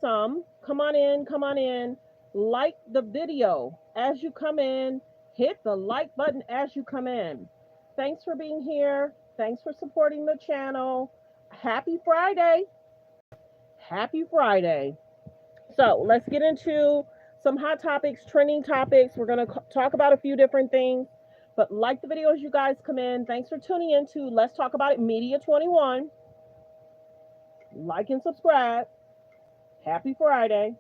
Some. Come on in, come on in. Like the video as you come in. Hit the like button as you come in. Thanks for being here. Thanks for supporting the channel. Happy Friday. Happy Friday. So let's get into some hot topics, trending topics. We're going to talk about a few different things. But like the video as you guys come in. Thanks for tuning in to Let's Talk About It Media 21. Like and subscribe. Happy Friday.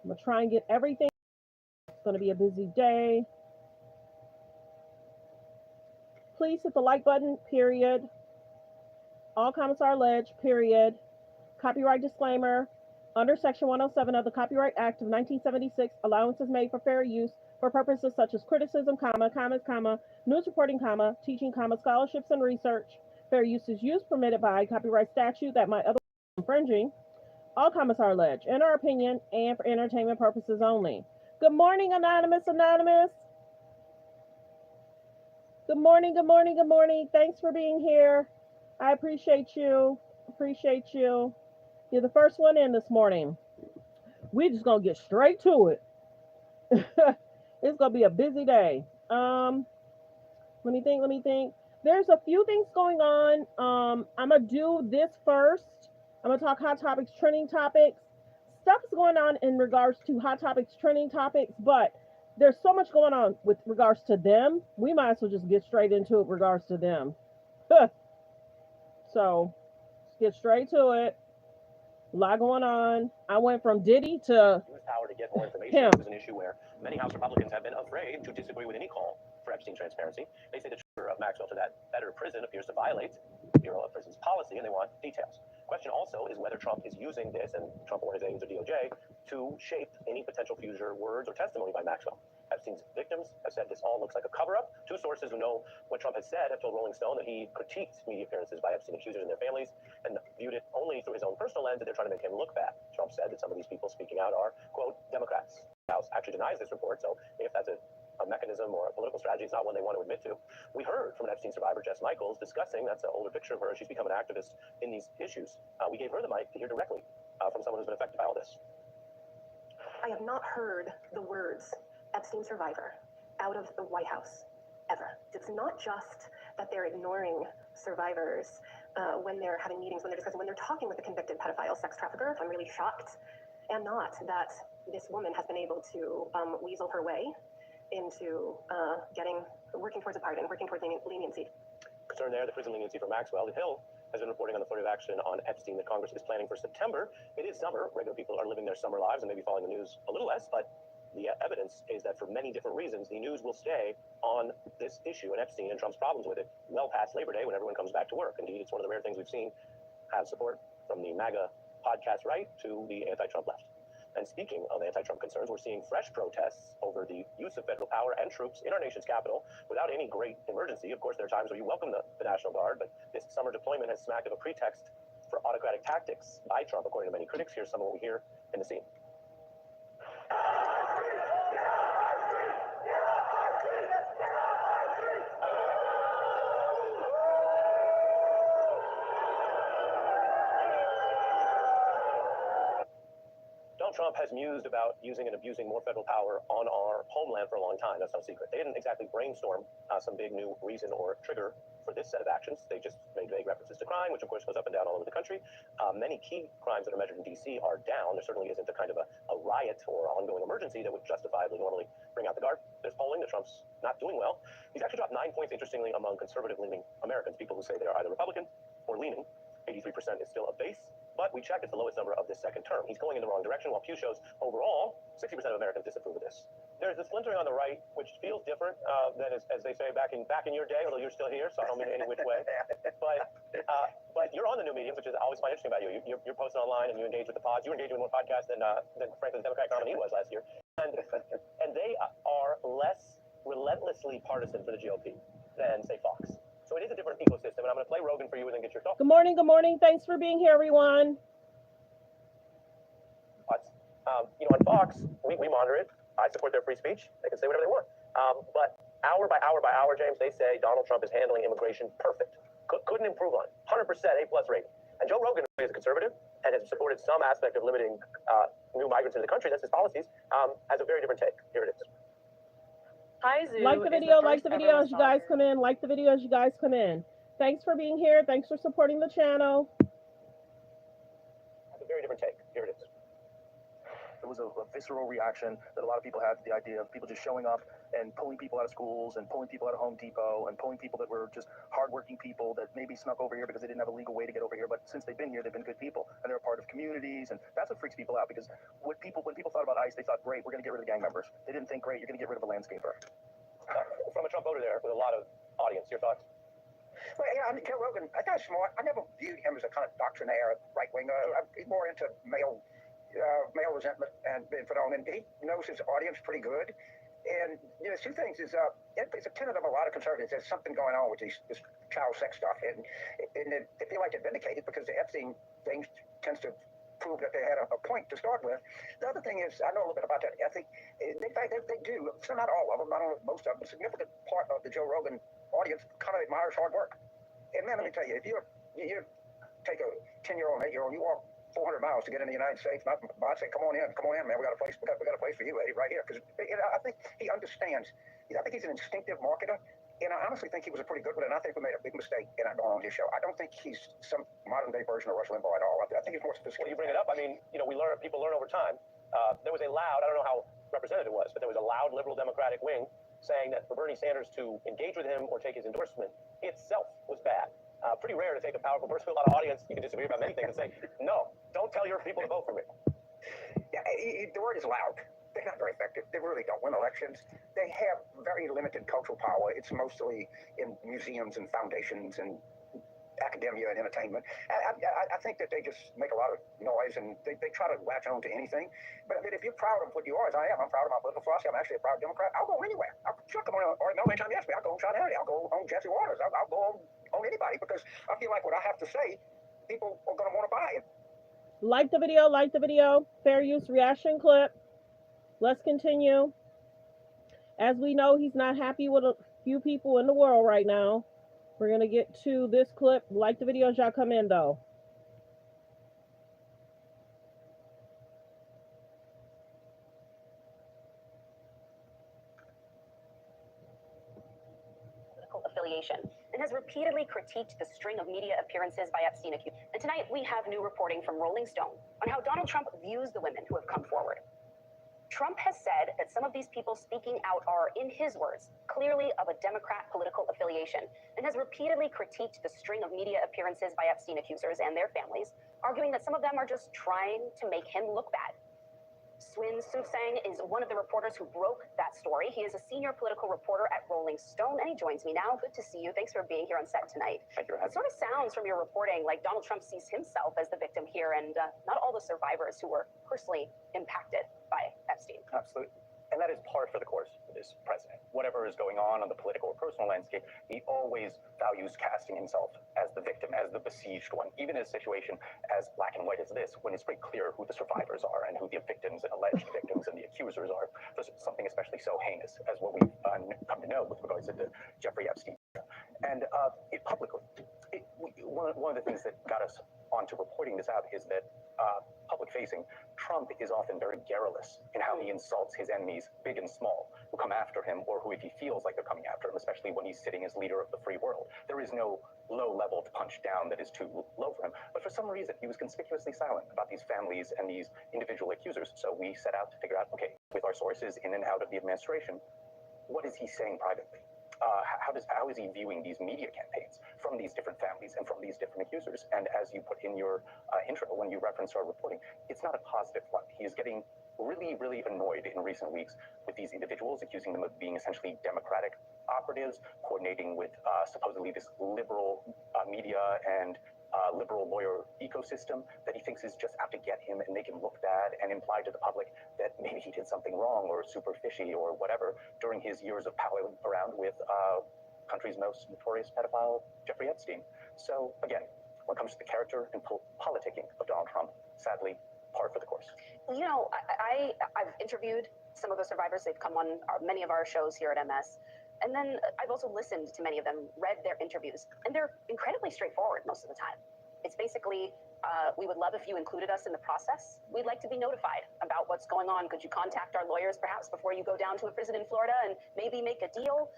I'm going to try and get everything. It's going to be a busy day. Please hit the like button, period. All comments are alleged, period. Copyright disclaimer. Under Section 107 of the Copyright Act of 1976, allowance is made for fair use for purposes such as criticism, comments, news reporting, teaching, scholarships and research. Fair use is used permitted by copyright statute that might otherwise be infringing. All comments are alleged, in our opinion, and for entertainment purposes only. Good morning, Anonymous. Good morning. Thanks for being here. I appreciate you. You're the first one in this morning. We just gonna get straight to it. It's gonna be a busy day. Let me think. There's a few things going on. I'm gonna do this first. I'm gonna talk hot topics, trending topics. Stuff is going on in regards to hot topics, trending topics, but there's so much going on with regards to them. We might as well just get straight into it regards to them. So let's get straight to it. A lot going on. I went from Diddy to use power to get more information. This is an issue where many House Republicans have been afraid to disagree with any call for Epstein transparency. They say the transfer of Maxwell to that better prison appears to violate Bureau of Prisons policy, and they want details. Question also is whether Trump is using this, and Trump or his aides or DOJ, to shape any potential future words or testimony by Maxwell. Epstein's victims have said this all looks like a cover-up. Two sources who know what Trump has said have told Rolling Stone that he critiqued media appearances by Epstein accusers and their families and viewed it only through his own personal lens, that they're trying to make him look bad. Trump said that some of these people speaking out are, quote, Democrats. The House actually denies this report, so if that's a mechanism or a political strategy, it's not one they want to admit to. We heard from an Epstein survivor, Jess Michaels, discussing, that's an older picture of her, she's become an activist in these issues. We gave her the mic to hear directly from someone who's been affected by all this. I have not heard the words Epstein survivor out of the White House ever. It's not just that they're ignoring survivors when they're having meetings, when they're discussing, when they're talking with a convicted pedophile sex trafficker. I'm really shocked and not that this woman has been able to weasel her way into working towards a pardon, working towards leniency. Concern there, the prison leniency for Maxwell. The Hill has been reporting on the affirmative action on Epstein that Congress is planning for September. It is summer. Regular people are living their summer lives and maybe following the news a little less, but the evidence is that for many different reasons, the news will stay on this issue and Epstein and Trump's problems with it well past Labor Day when everyone comes back to work. Indeed, it's one of the rare things we've seen have support from the MAGA podcast right to the anti-Trump left. And speaking of anti-Trump concerns, we're seeing fresh protests over the use of federal power and troops in our nation's capital without any great emergency. Of course, there are times where you welcome the National Guard, but this summer deployment has smacked of a pretext for autocratic tactics by Trump, according to many critics. Here's some of what we hear in the scene. Trump has mused about using and abusing more federal power on our homeland for a long time. That's no secret. They didn't exactly brainstorm some big new reason or trigger for this set of actions. They just made vague references to crime, which of course goes up and down all over the country. Many key crimes that are measured in D.C. are down. There certainly isn't a kind of a riot or ongoing emergency that would justifiably normally bring out the guard. There's polling that Trump's not doing well. He's actually dropped 9 points, interestingly, among conservative-leaning Americans, people who say they are either Republican or leaning. 83% is still a base. But we checked, it's the lowest number of this second term. He's going in the wrong direction, while Pew shows overall 60% of Americans disapprove of this. There's the splintering on the right, which feels different than, as they say, back in your day, although you're still here, so I don't mean any which way. But you're on the new mediums, which is I always find interesting about you. You're posting online and you engage with the pods. You engage with more podcasts than frankly, the Democratic nominee was last year. And they are less relentlessly partisan for the GOP than, say, Fox. So it is a different ecosystem, and I'm going to play Rogan for you and then get your thoughts. Good morning. Thanks for being here, everyone. On Fox, we monitor it. I support their free speech. They can say whatever they want. But hour by hour, James, they say Donald Trump is handling immigration perfect. Couldn't improve on it. 100% A+ rating. And Joe Rogan is a conservative, and has supported some aspect of limiting new migrants into the country. That's his policies. Has a very different take. Here it is. Like the video, like the video as you guys come in. Like the video as you guys come in. Thanks for being here. Thanks for supporting the channel. Has a very different take. Here it is. There was a visceral reaction that a lot of people had to the idea of people just showing up and pulling people out of schools and pulling people out of Home Depot and pulling people that were just hardworking people that maybe snuck over here because they didn't have a legal way to get over here. But since they've been here, they've been good people and they're a part of communities. And that's what freaks people out, because when people thought about ICE, they thought, great, we're going to get rid of the gang members. They didn't think, great, you're going to get rid of a landscaper. From a Trump voter there with a lot of audience, your thoughts? Well, yeah, Joe Rogan, I got smart. I never viewed him as a kind of doctrinaire right winger. He's more into male resentment and phenomenon. He knows his audience pretty good. And two things is it's a tenet of a lot of conservatives. There's something going on with this child sex stuff, and they feel like they're vindicated because the Epstein thing tends to prove that they had a point to start with. The other thing is, I know a little bit about that ethic. In fact, they do. So not all of them, not only most of them, a significant part of the Joe Rogan audience kind of admires hard work. And man, let me tell you, if you take a 10-year-old, 8-year-old, you walk 400 miles to get in the United States, I'd say, come on in, man. We got a place for you, Eddie, right here. Because I think he understands. I think he's an instinctive marketer, and I honestly think he was a pretty good one. And I think we made a big mistake in not going on his show. I don't think he's some modern day version of Rush Limbaugh at all. I think he's more sophisticated. Well, you bring it up. I mean, people learn over time. There was a loud, I don't know how represented it was, but there was a loud liberal Democratic wing saying that for Bernie Sanders to engage with him or take his endorsement itself was bad. Pretty rare to take a powerful person with a lot of audience. You can disagree about many things and say, no, don't tell your people to vote for me. Yeah, the word is loud. They're not very effective. They really don't win elections. They have very limited cultural power. It's mostly in museums and foundations and academia and entertainment. I think that they just make a lot of noise, and they try to latch on to anything. But I mean, if you're proud of what you are, as I am, I'm proud of my political philosophy. I'm actually a proud Democrat. I'll go anywhere. Sure, come on, or no, anytime you ask me, I'll go on Sean Hannity. I'll go on Jesse Waters. I'll go on anybody, because I feel like what I have to say, people are going to want to buy it. Like the video, like the video. Fair use reaction clip. Let's continue. As we know, he's not happy with a few people in the world right now. We're going to get to this clip. Like the video as y'all come in, though. Political affiliation, and has repeatedly critiqued the string of media appearances by Epstein accused. And tonight we have new reporting from Rolling Stone on how Donald Trump views the women who have come forward. Trump has said that some of these people speaking out are, in his words, clearly of a Democrat political affiliation, and has repeatedly critiqued the string of media appearances by Epstein accusers and their families, arguing that some of them are just trying to make him look bad. Swin Sutsang is one of the reporters who broke that story. He is a senior political reporter at Rolling Stone, and he joins me now. Good to see you. Thanks for being here on set tonight. Thank you. It sort of sounds from your reporting like Donald Trump sees himself as the victim here, and not all the survivors who were personally impacted by Epstein. Absolutely. And that is par for the course for this president. Whatever is going on the political or personal landscape, he always values casting himself as the victim, as the besieged one. Even in a situation as black and white as this, when it's pretty clear who the survivors are and who the victims and alleged victims and the accusers are, there's something especially so heinous as what we've come to know with regards to Jeffrey Epstein. And one of the things that got us onto reporting this out is that public-facing, Trump is often very garrulous in how he insults his enemies, big and small, who come after him, or who, if he feels like they're coming after him, especially when he's sitting as leader of the free world. There is no low level to punch down that is too low for him. But for some reason, he was conspicuously silent about these families and these individual accusers. So we set out to figure out, okay, with our sources in and out of the administration, what is he saying privately? How is he viewing these media campaigns from these different families and from these different accusers? And as you put in your intro, when you referenced our reporting, it's not a positive one. He is getting really, really annoyed in recent weeks with these individuals, accusing them of being essentially Democratic operatives, coordinating with supposedly this liberal media and liberal lawyer ecosystem that he thinks is just out to get him and make him look bad and imply to the public that maybe he did something wrong or super fishy or whatever during his years of palling around with country's most notorious pedophile, Jeffrey Epstein. So again, when it comes to the character and politicking of Donald Trump, sadly, par for the course. You know, I've interviewed some of the survivors. They've come on many of our shows here at MS. And then I've also listened to many of them, read their interviews, and they're incredibly straightforward most of the time. It's basically, We would love if you included us in the process. We'd like to be notified about what's going on. Could you contact our lawyers perhaps before you go down to a prison in Florida and maybe make a deal?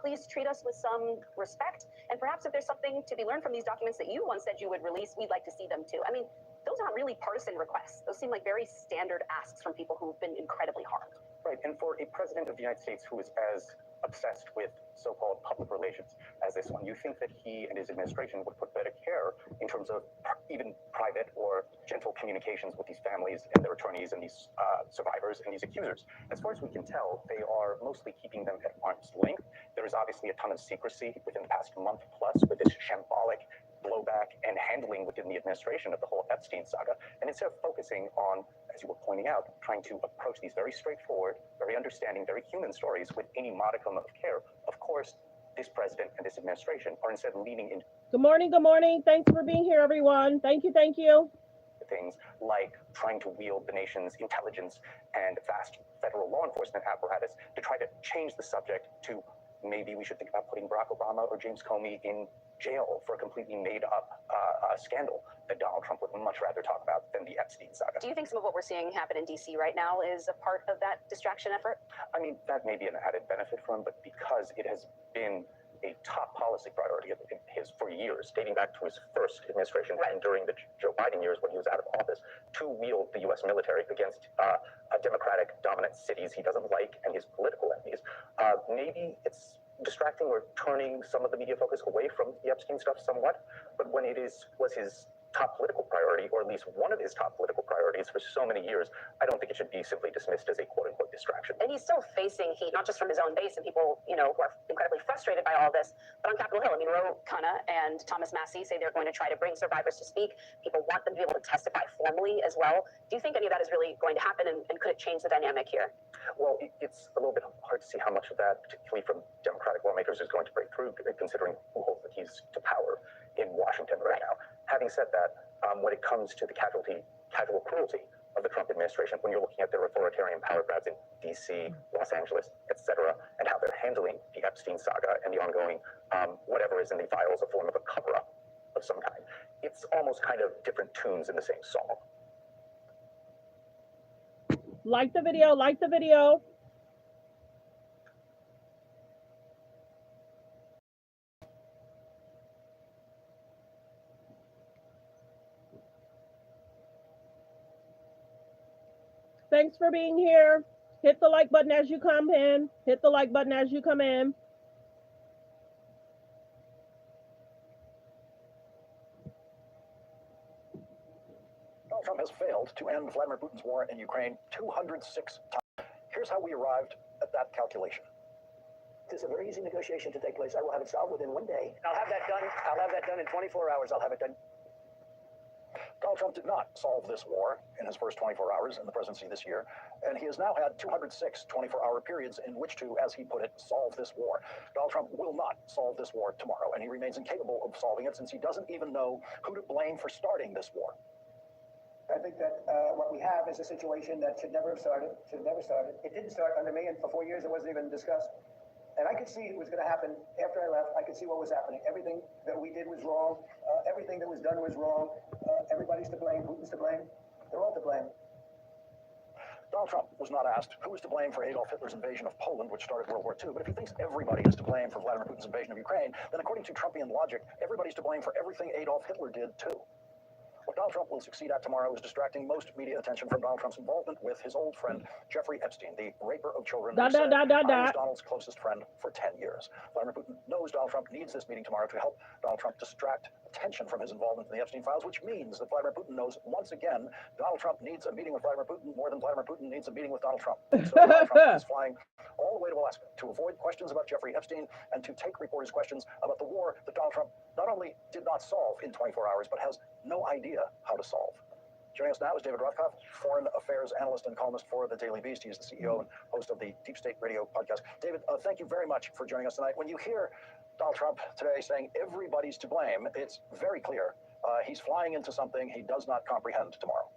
Please treat us with some respect. And perhaps if there's something to be learned from these documents that you once said you would release, we'd like to see them too. I mean, those aren't really partisan requests. Those seem like very standard asks from people who've been incredibly harmed. Right, and for a president of the United States who is as obsessed with so-called public relations as this one, you think that he and his administration would put better care in terms of even private or gentle communications with these families and their attorneys and these survivors and these accusers. As far as we can tell, they are mostly keeping them at arm's length. There is obviously a ton of secrecy within the past month plus with this shambolic blowback and handling within the administration of the whole Epstein saga. And instead of focusing on, as you were pointing out, trying to approach these very straightforward, very understanding, very human stories with any modicum of care, of course, this president and this administration are instead leaning into Good morning. Good morning. Thanks for being here, everyone. Thank you. Thank you. things like trying to wield the nation's intelligence and vast federal law enforcement apparatus to try to change the subject to maybe we should think about putting Barack Obama or James Comey in jail for a completely made-up scandal that Donald Trump would much rather talk about than the Epstein saga. Do you think some of what we're seeing happen in D.C. right now is a part of that distraction effort? I mean, that may be an added benefit for him, but because it has been a top policy priority of his for years, dating back to his first administration and during the Joe Biden years when he was out of office, to wield the U.S. military against Democratic dominant cities he doesn't like and his political enemies. Maybe it's distracting or turning some of the media focus away from the Epstein stuff somewhat, but when it was his top political priority, or at least one of his top political priorities for so many years, I don't think it should be simply dismissed as a quote-unquote distraction. And he's still facing heat, not just from his own base and people, who are incredibly frustrated by all this, but on Capitol Hill. I mean, Ro Khanna and Thomas Massie say they're going to try to bring survivors to speak. People want them to be able to testify formally as well. Do you think any of that is really going to happen, and could it change the dynamic here? Well, it's a little bit hard to see how much of that, particularly from Democratic lawmakers, is going to break through, considering who holds the keys to power in Washington right now. Having said that, when it comes to the casual cruelty of the Trump administration, when you're looking at their authoritarian power grabs in D.C., Los Angeles, etc., and how they're handling the Epstein saga and the ongoing whatever is in the files, a form of a cover-up of some kind, it's almost kind of different tunes in the same song. Like the video. Like the video. Thanks for being here. Hit the like button as you come in. Hit the like button as you come in. Donald Trump has failed to end Vladimir Putin's war in Ukraine 206 times. Here's how we arrived at that calculation. It's a very easy negotiation to take place. I will have it solved within 1 day. I'll have that done in 24 hours. I'll have it done. Donald Trump did not solve this war in his first 24 hours in the presidency this year, and he has now had 206 24-hour periods in which to, as he put it, solve this war. Donald Trump will not solve this war tomorrow, and he remains incapable of solving it since he doesn't even know who to blame for starting this war. I think that what we have is a situation that should never have started. It didn't start under me, and for 4 years it wasn't even discussed. And I could see it was going to happen after I left. I could see what was happening. Everything that we did was wrong. Everything that was done was wrong. Everybody's to blame. Putin's to blame. They're all to blame. Donald Trump was not asked who was to blame for Adolf Hitler's invasion of Poland, which started World War II. But if he thinks everybody is to blame for Vladimir Putin's invasion of Ukraine, then according to Trumpian logic, everybody's to blame for everything Adolf Hitler did too. What Donald Trump will succeed at tomorrow is distracting most media attention from Donald Trump's involvement with his old friend, Jeffrey Epstein, the raper of children who said, I was Donald's closest friend for 10 years. Vladimir Putin knows Donald Trump needs this meeting tomorrow to help Donald Trump distract attention from his involvement in the Epstein files, which means that Vladimir Putin knows once again Donald Trump needs a meeting with Vladimir Putin more than Vladimir Putin needs a meeting with Donald Trump. So Donald Trump is flying all the way to Alaska to avoid questions about Jeffrey Epstein and to take reporters' questions about the war that Donald Trump not only did not solve in 24 hours, but has no idea how to solve. Joining us now is David Rothkopf, foreign affairs analyst and columnist for The Daily Beast. He is the CEO and host of the Deep State Radio podcast. David, thank you very much for joining us tonight. When you hear Donald Trump today saying everybody's to blame, it's very clear he's flying into something he does not comprehend tomorrow.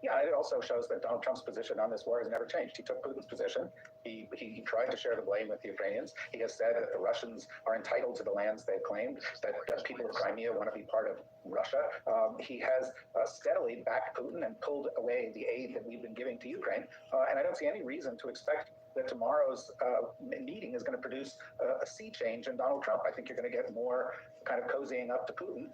Yeah, it also shows that Donald Trump's position on this war has never changed. He took Putin's position. He tried to share the blame with the Ukrainians. He has said that the Russians are entitled to the lands they've claimed, that people of Crimea want to be part of Russia. He has steadily backed Putin and pulled away the aid that we've been giving to Ukraine. And I don't see any reason to expect that tomorrow's meeting is going to produce a sea change in Donald Trump. I think you're going to get more kind of cozying up to Putin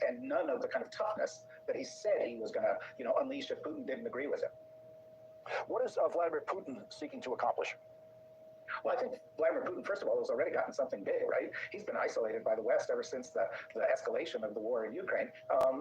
and none of the kind of toughness that he said he was going to, unleash if Putin didn't agree with him. What is Vladimir Putin seeking to accomplish? Well, I think Vladimir Putin, first of all, has already gotten something big, right? He's been isolated by the West ever since the escalation of the war in Ukraine,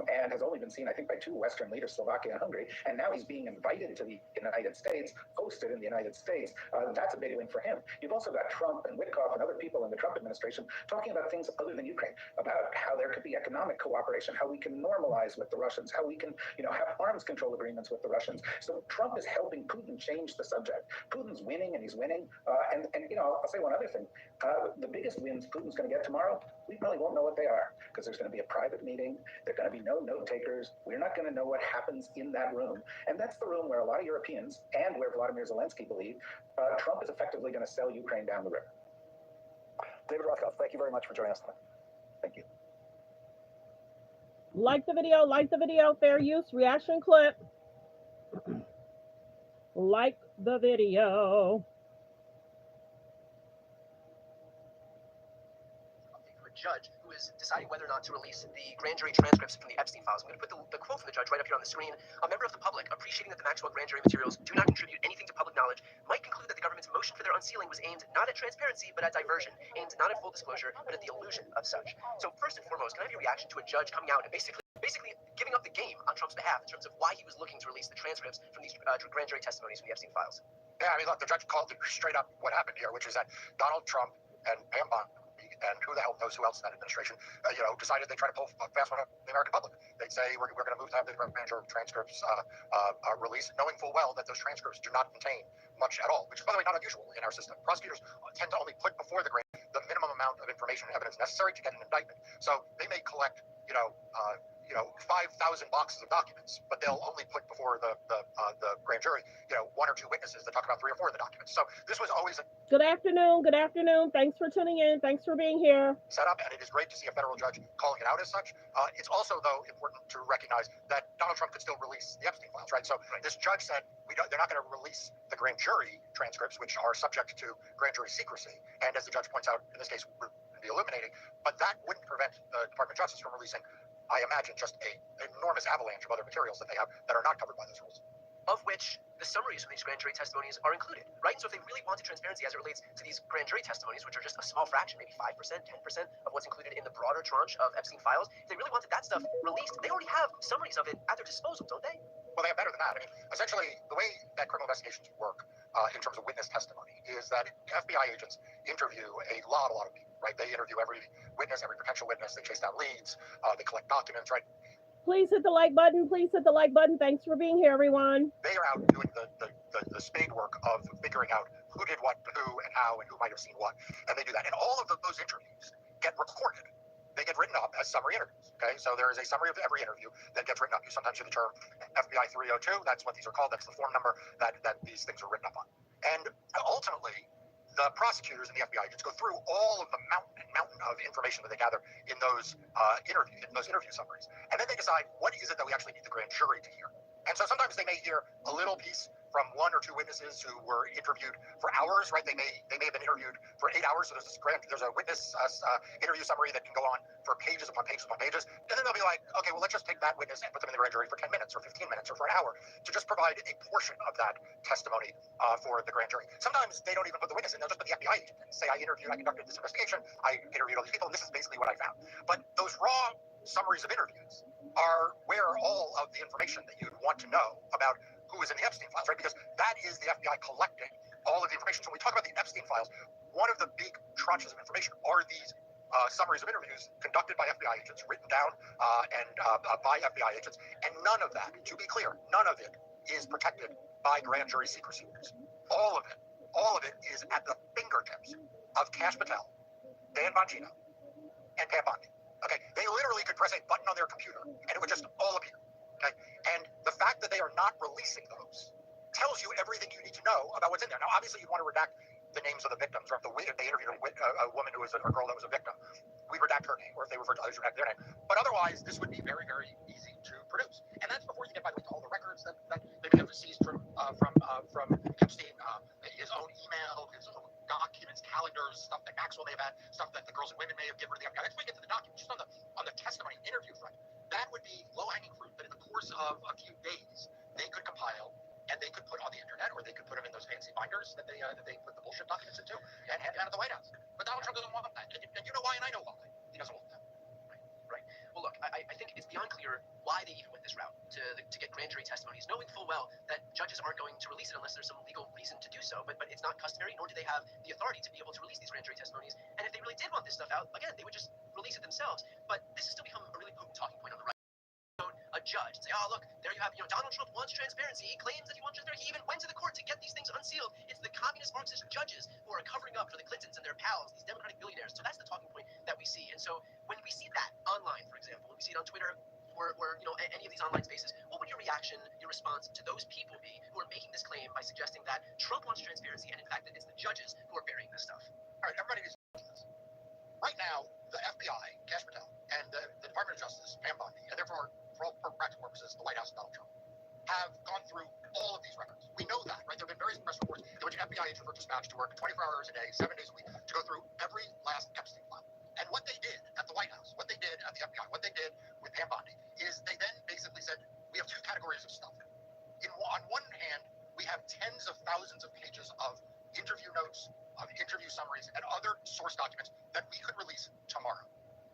and has only been seen, I think, by two Western leaders, Slovakia and Hungary. And now he's being invited to the United States, hosted in the United States. That's a big win for him. You've also got Trump and Witkoff and other people in the Trump administration talking about things other than Ukraine, about how there could be economic cooperation, how we can normalize with the Russians, how we can, have arms control agreements with the Russians. So Trump is helping Putin change the subject. Putin's winning, and he's winning. And I'll say one other thing. The biggest wins Putin's going to get tomorrow, we probably won't know what they are, because there's going to be a private meeting. There are going to be no note takers. We're not going to know what happens in that room. And that's the room where a lot of Europeans and where Vladimir Zelensky believe Trump is effectively going to sell Ukraine down the river. David Rothkopf, thank you very much for joining us tonight. Thank you. Like the video, fair use, reaction clip. Like the video. Judge who is deciding whether or not to release the grand jury transcripts from the Epstein files. I'm going to put the quote from the judge right up here on the screen. A member of the public, appreciating that the Maxwell grand jury materials do not contribute anything to public knowledge, might conclude that the government's motion for their unsealing was aimed not at transparency, but at diversion, aimed not at full disclosure, but at the illusion of such. So first and foremost, can I have your reaction to a judge coming out and basically giving up the game on Trump's behalf in terms of why he was looking to release the transcripts from these grand jury testimonies from the Epstein files? Yeah, I mean, look, the judge called it straight up what happened here, which is that Donald Trump and Pam Bondi and who the hell knows who else in that administration, decided they try to pull fast one of the American public. They'd say, we're going to move to have the grand jury transcripts released, knowing full well that those transcripts do not contain much at all, which is, by the way, not unusual in our system. Prosecutors tend to only put before the grand the minimum amount of information and evidence necessary to get an indictment. So they may collect, 5,000 boxes of documents, but they'll only put before the grand jury, one or two witnesses that talk about 3 or 4 of the documents. So this was always Good afternoon. Thanks for tuning in. Thanks for being here. Set up, and it is great to see a federal judge calling it out as such. It's also, though, important to recognize that Donald Trump could still release the Epstein files, right? So this judge said they're not going to release the grand jury transcripts, which are subject to grand jury secrecy, and as the judge points out, in this case, would be illuminating. But that wouldn't prevent the Department of Justice from releasing, I imagine, just an enormous avalanche of other materials that they have that are not covered by those rules. Of which the summaries from these grand jury testimonies are included, right? So if they really wanted transparency as it relates to these grand jury testimonies, which are just a small fraction, maybe 5%, 10% of what's included in the broader tranche of Epstein files, if they really wanted that stuff released, they already have summaries of it at their disposal, don't they? Well, they have better than that. I mean, essentially, the way that criminal investigations work in terms of witness testimony is that FBI agents interview a lot of people, right? They interview every witness, every potential witness. They chase down leads. They collect documents, right? Please hit the like button. Thanks for being here, everyone. They are out doing the spade work of figuring out who did what, who, and how, and who might have seen what. And they do that. And all of those interviews get recorded. They get written up as summary interviews, okay? So there is a summary of every interview that gets written up. You sometimes hear the term FBI 302. That's what these are called. That's the form number that these things are written up on. And ultimately, the prosecutors and the FBI agents go through all of the mountain of information that they gather in those interview summaries, and then they decide what is it that we actually need the grand jury to hear. And so sometimes they may hear a little piece from 1 or 2 witnesses who were interviewed for hours, right? They may have been interviewed for 8 hours. So there's a witness interview summary that can go on for pages upon pages upon pages. And then they'll be like, okay, well, let's just take that witness and put them in the grand jury for 10 minutes or 15 minutes or for an hour to just provide a portion of that testimony for the grand jury. Sometimes they don't even put the witness in. They'll just put the FBI agent in and say, I conducted this investigation. I interviewed all these people, and this is basically what I found. But those raw summaries of interviews are where all of the information that you'd want to know about who is in the Epstein files, right? Because that is the FBI collecting all of the information. So when we talk about the Epstein files, one of the big tranches of information are these summaries of interviews conducted by FBI agents, written down by FBI agents, and none of that, to be clear, none of it is protected by grand jury secrecy rules. All of it is at the fingertips of Kash Patel, Dan Bongino, and Pam Bondi. Okay, they literally could press a button on their computer and it would just all appear. Okay, and the fact that they are not releasing those tells you everything you need to know about what's in there. Now, obviously, you want to redact the names of the victims, or if they interviewed a woman who was a girl that was a victim, we redact her name, or if they referred to others, redact their name. But otherwise, this would be very, very easy to produce. And that's before you get, by the way, to all the records that they may have seized from Epstein, his own email, his own documents, calendars, stuff that Maxwell may have had, stuff that the girls and women may have given to the FBI. That's why we get to the documents, just on the testimony interview front. That would be low-hanging fruit that in the course of a few days they could compile and they could put on the internet, or they could put them in those fancy binders that they put the bullshit documents into and hand down at the White House. But Donald Trump doesn't want that, and you know why, and I know why. He doesn't want that. Right. Well, look, I think it's beyond clear why they even went this route to get grand jury testimonies, knowing full well that judges aren't going to release it unless there's some legal reason to do so. But it's not customary, nor do they have the authority to be able to release these grand jury testimonies. And if they really did want this stuff out, again, they would just release it themselves. But this has still become a really potent talking point on the right. A judge and say, oh, look, there you have, Donald Trump wants transparency. He claims that he wants transparency. He even went to the court to get these things unsealed. It's the communist Marxist judges who are covering up for the Clintons and their pals, these Democratic billionaires. So that's the talking point that we see. And so when we see that online, for example, when we see it on Twitter or any of these online spaces, what would your reaction, your response to those people be who are making this claim by suggesting that Trump wants transparency and in fact that it's the judges who are burying this stuff? All right, everybody needs to listen to this. Right now, the FBI, Cash Patel, and the Department of Justice, Pam Bondi, and therefore, for all practical purposes, the White House and Donald Trump, have gone through all of these records. We know that, right? There have been various press reports in which FBI agents were dispatched to work 24 hours a day, 7 days a week, to go through every last Epstein file. And what they did at the White House, what they did at the FBI, what they did with Pam Bondi, is they then basically said, we have two categories of stuff. On one hand, we have tens of thousands of pages of interview notes, of interview summaries, and other source documents that we could release tomorrow.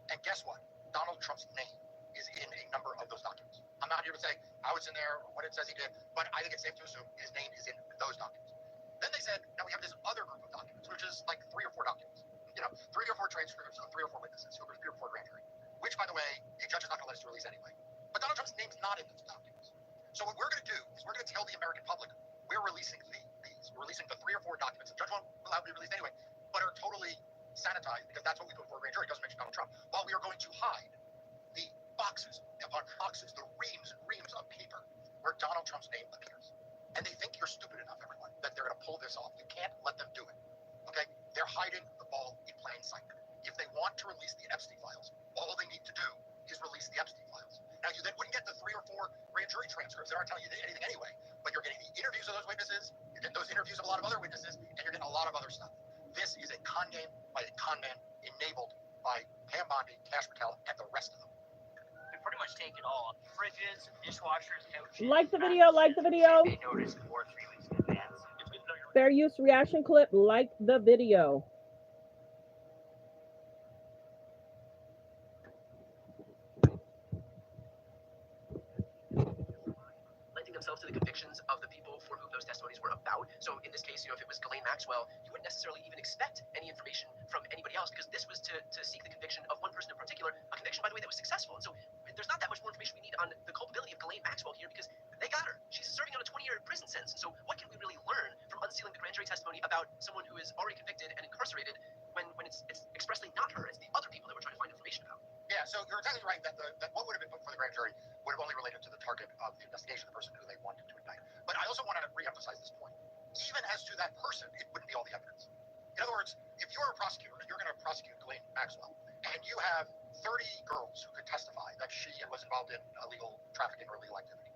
And guess what? Donald Trump's name is in a number of those documents. I'm not here to say how it's in there or what it says he did, but I think it's safe to assume his name is in those documents. Then they said, now we have this other group of documents, which is like 3 or 4 documents. 3 or 4 transcripts of 3 or 4 witnesses who were here before grand jury, which, by the way, a judge is not going to let us to release anyway. But Donald Trump's name's not in those documents. So what we're going to do is we're going to tell the American public we're releasing these. We're releasing the 3 or 4 documents. The judge won't allow them to be released anyway, but are totally sanitized because that's what we put before a grand jury. It doesn't mention Donald Trump. While we are going to hide the boxes upon boxes, the reams and reams of paper where Donald Trump's name appears. And they think you're stupid enough, everyone, that they're going to pull this off. You can't let them do it. Okay? They're hiding the ball in plain sight. If they want to release the Epstein files, all they need to do is release the Epstein files. Now, you then wouldn't get the 3 or 4 grand jury transcripts that aren't telling you anything anyway, but you're getting the interviews of those witnesses, you're getting those interviews of a lot of other witnesses, and you're getting a lot of other stuff. This is a con game by a con man enabled by Pam Bondi, Cash Patel, and the rest of them. We pretty much take it all. Fridges, dishwashers, couches. Like the video, like the video. They notice before 3 weeks in advance. Fair use reaction clip, like the video. Lending themselves to the convictions of the people for whom those testimonies were about. So in this case, if it was Ghislaine Maxwell, you wouldn't necessarily even expect any information from anybody else because this was to seek the conviction of one person in particular, a conviction, by the way, that was successful. And so there's not that much more information we need on the culpability of Ghislaine Maxwell here because they got her. She's serving on a 20-year prison sentence. So what can we really learn from unsealing the grand jury testimony about someone who is already convicted and incarcerated when it's expressly not her, it's the other people that we're trying to find information about? Yeah, so you're exactly right that what would have been put for the grand jury would have only related to the target of the investigation, the person who they wanted to indict. But I also want to reemphasize this point. Even as to that person, it wouldn't be all the evidence. In other words, if you're a prosecutor and you're going to prosecute Ghislaine Maxwell, and you have 30 girls who could testify that she was involved in illegal trafficking or illegal activity,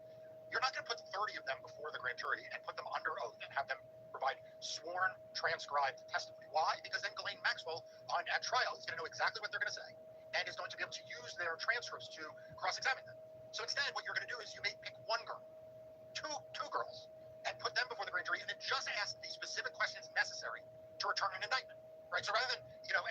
you're not going to put 30 of them before the grand jury and put them under oath and have them provide sworn, transcribed testimony. Why? Because then Ghislaine Maxwell at trial is going to know exactly what they're going to say and is going to be able to use their transcripts to cross-examine them. So instead, what you're going to do is you may pick one girl, two girls, and put them before the grand jury and then just ask the specific questions necessary to return an indictment, right? So rather than,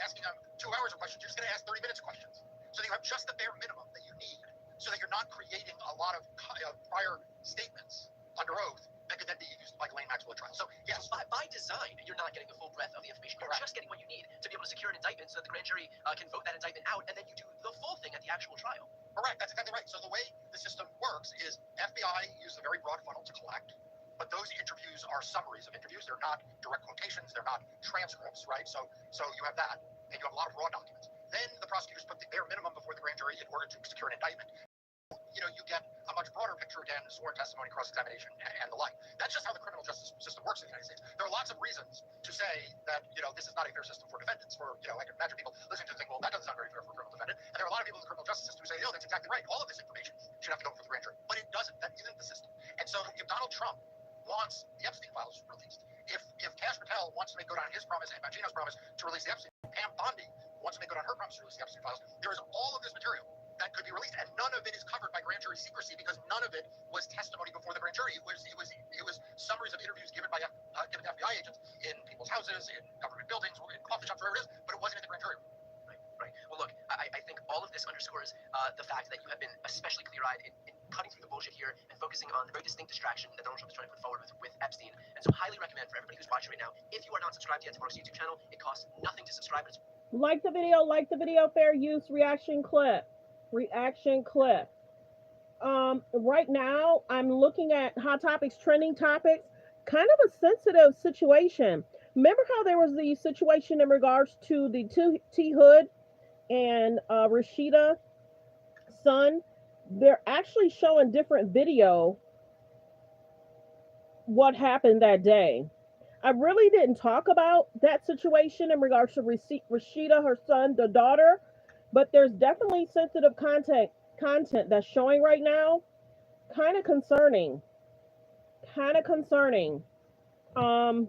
asking them 2 hours of questions, you're just going to ask 30 minutes of questions. So that you have just the bare minimum that you need so that you're not creating a lot of prior statements under oath that could then be used by Ghislaine Maxwell at trial. So yes, by design, you're not getting the full breadth of the information. You're just getting what you need to be able to secure an indictment so that the grand jury can vote that indictment out, and then you do the full thing at the actual trial. Correct. That's exactly right. So the way the system works is FBI uses a very broad funnel to collect, but those interviews are summaries of interviews. They're not direct quotations. They're not transcripts, right? So you have that, and you have a lot of raw documents. Then the prosecutors put the bare minimum before the grand jury in order to secure an indictment. you get a much broader picture again, sworn testimony, cross-examination, and the like. That's just how the criminal justice system works in the United States. There are lots of reasons to say that, this is not a fair system for defendants. I can imagine people listening to think, well, that doesn't sound very fair for a criminal defendant. And there are a lot of people in the criminal justice system who say, that's exactly right. All of this information should have to go before the grand jury. But it doesn't. That isn't the system. And so if Donald Trump wants the Epstein files released, if Kash Patel wants to make good on his promise and Bongino's promise to release the Epstein, Pam Bondi wants to make good on her promise to release the Epstein files, there is all of this material that could be released, and none of it is covered by grand jury secrecy because none of it was testimony before the grand jury. It was summaries of interviews given to FBI agents in people's houses, in government buildings, in coffee shops, wherever it is, but it wasn't in the grand jury. Right. Well, look, I think all of this underscores the fact that you have been especially clear-eyed in cutting through the bullshit here and focusing on the very distinct distraction that Donald Trump is trying to put forward with Epstein. And so highly recommend for everybody who's watching right now, if you are not subscribed yet to our YouTube channel, it costs nothing to subscribe. Like the video, fair use, reaction clip. Right now, I'm looking at Hot Topics, trending topics, kind of a sensitive situation. Remember how there was the situation in regards to the T. Hood and Rashida's son? They're actually showing different video what happened that day. I really didn't talk about that situation in regards to Rashida, her son, the daughter, but there's definitely sensitive content that's showing right now. Kind of concerning. A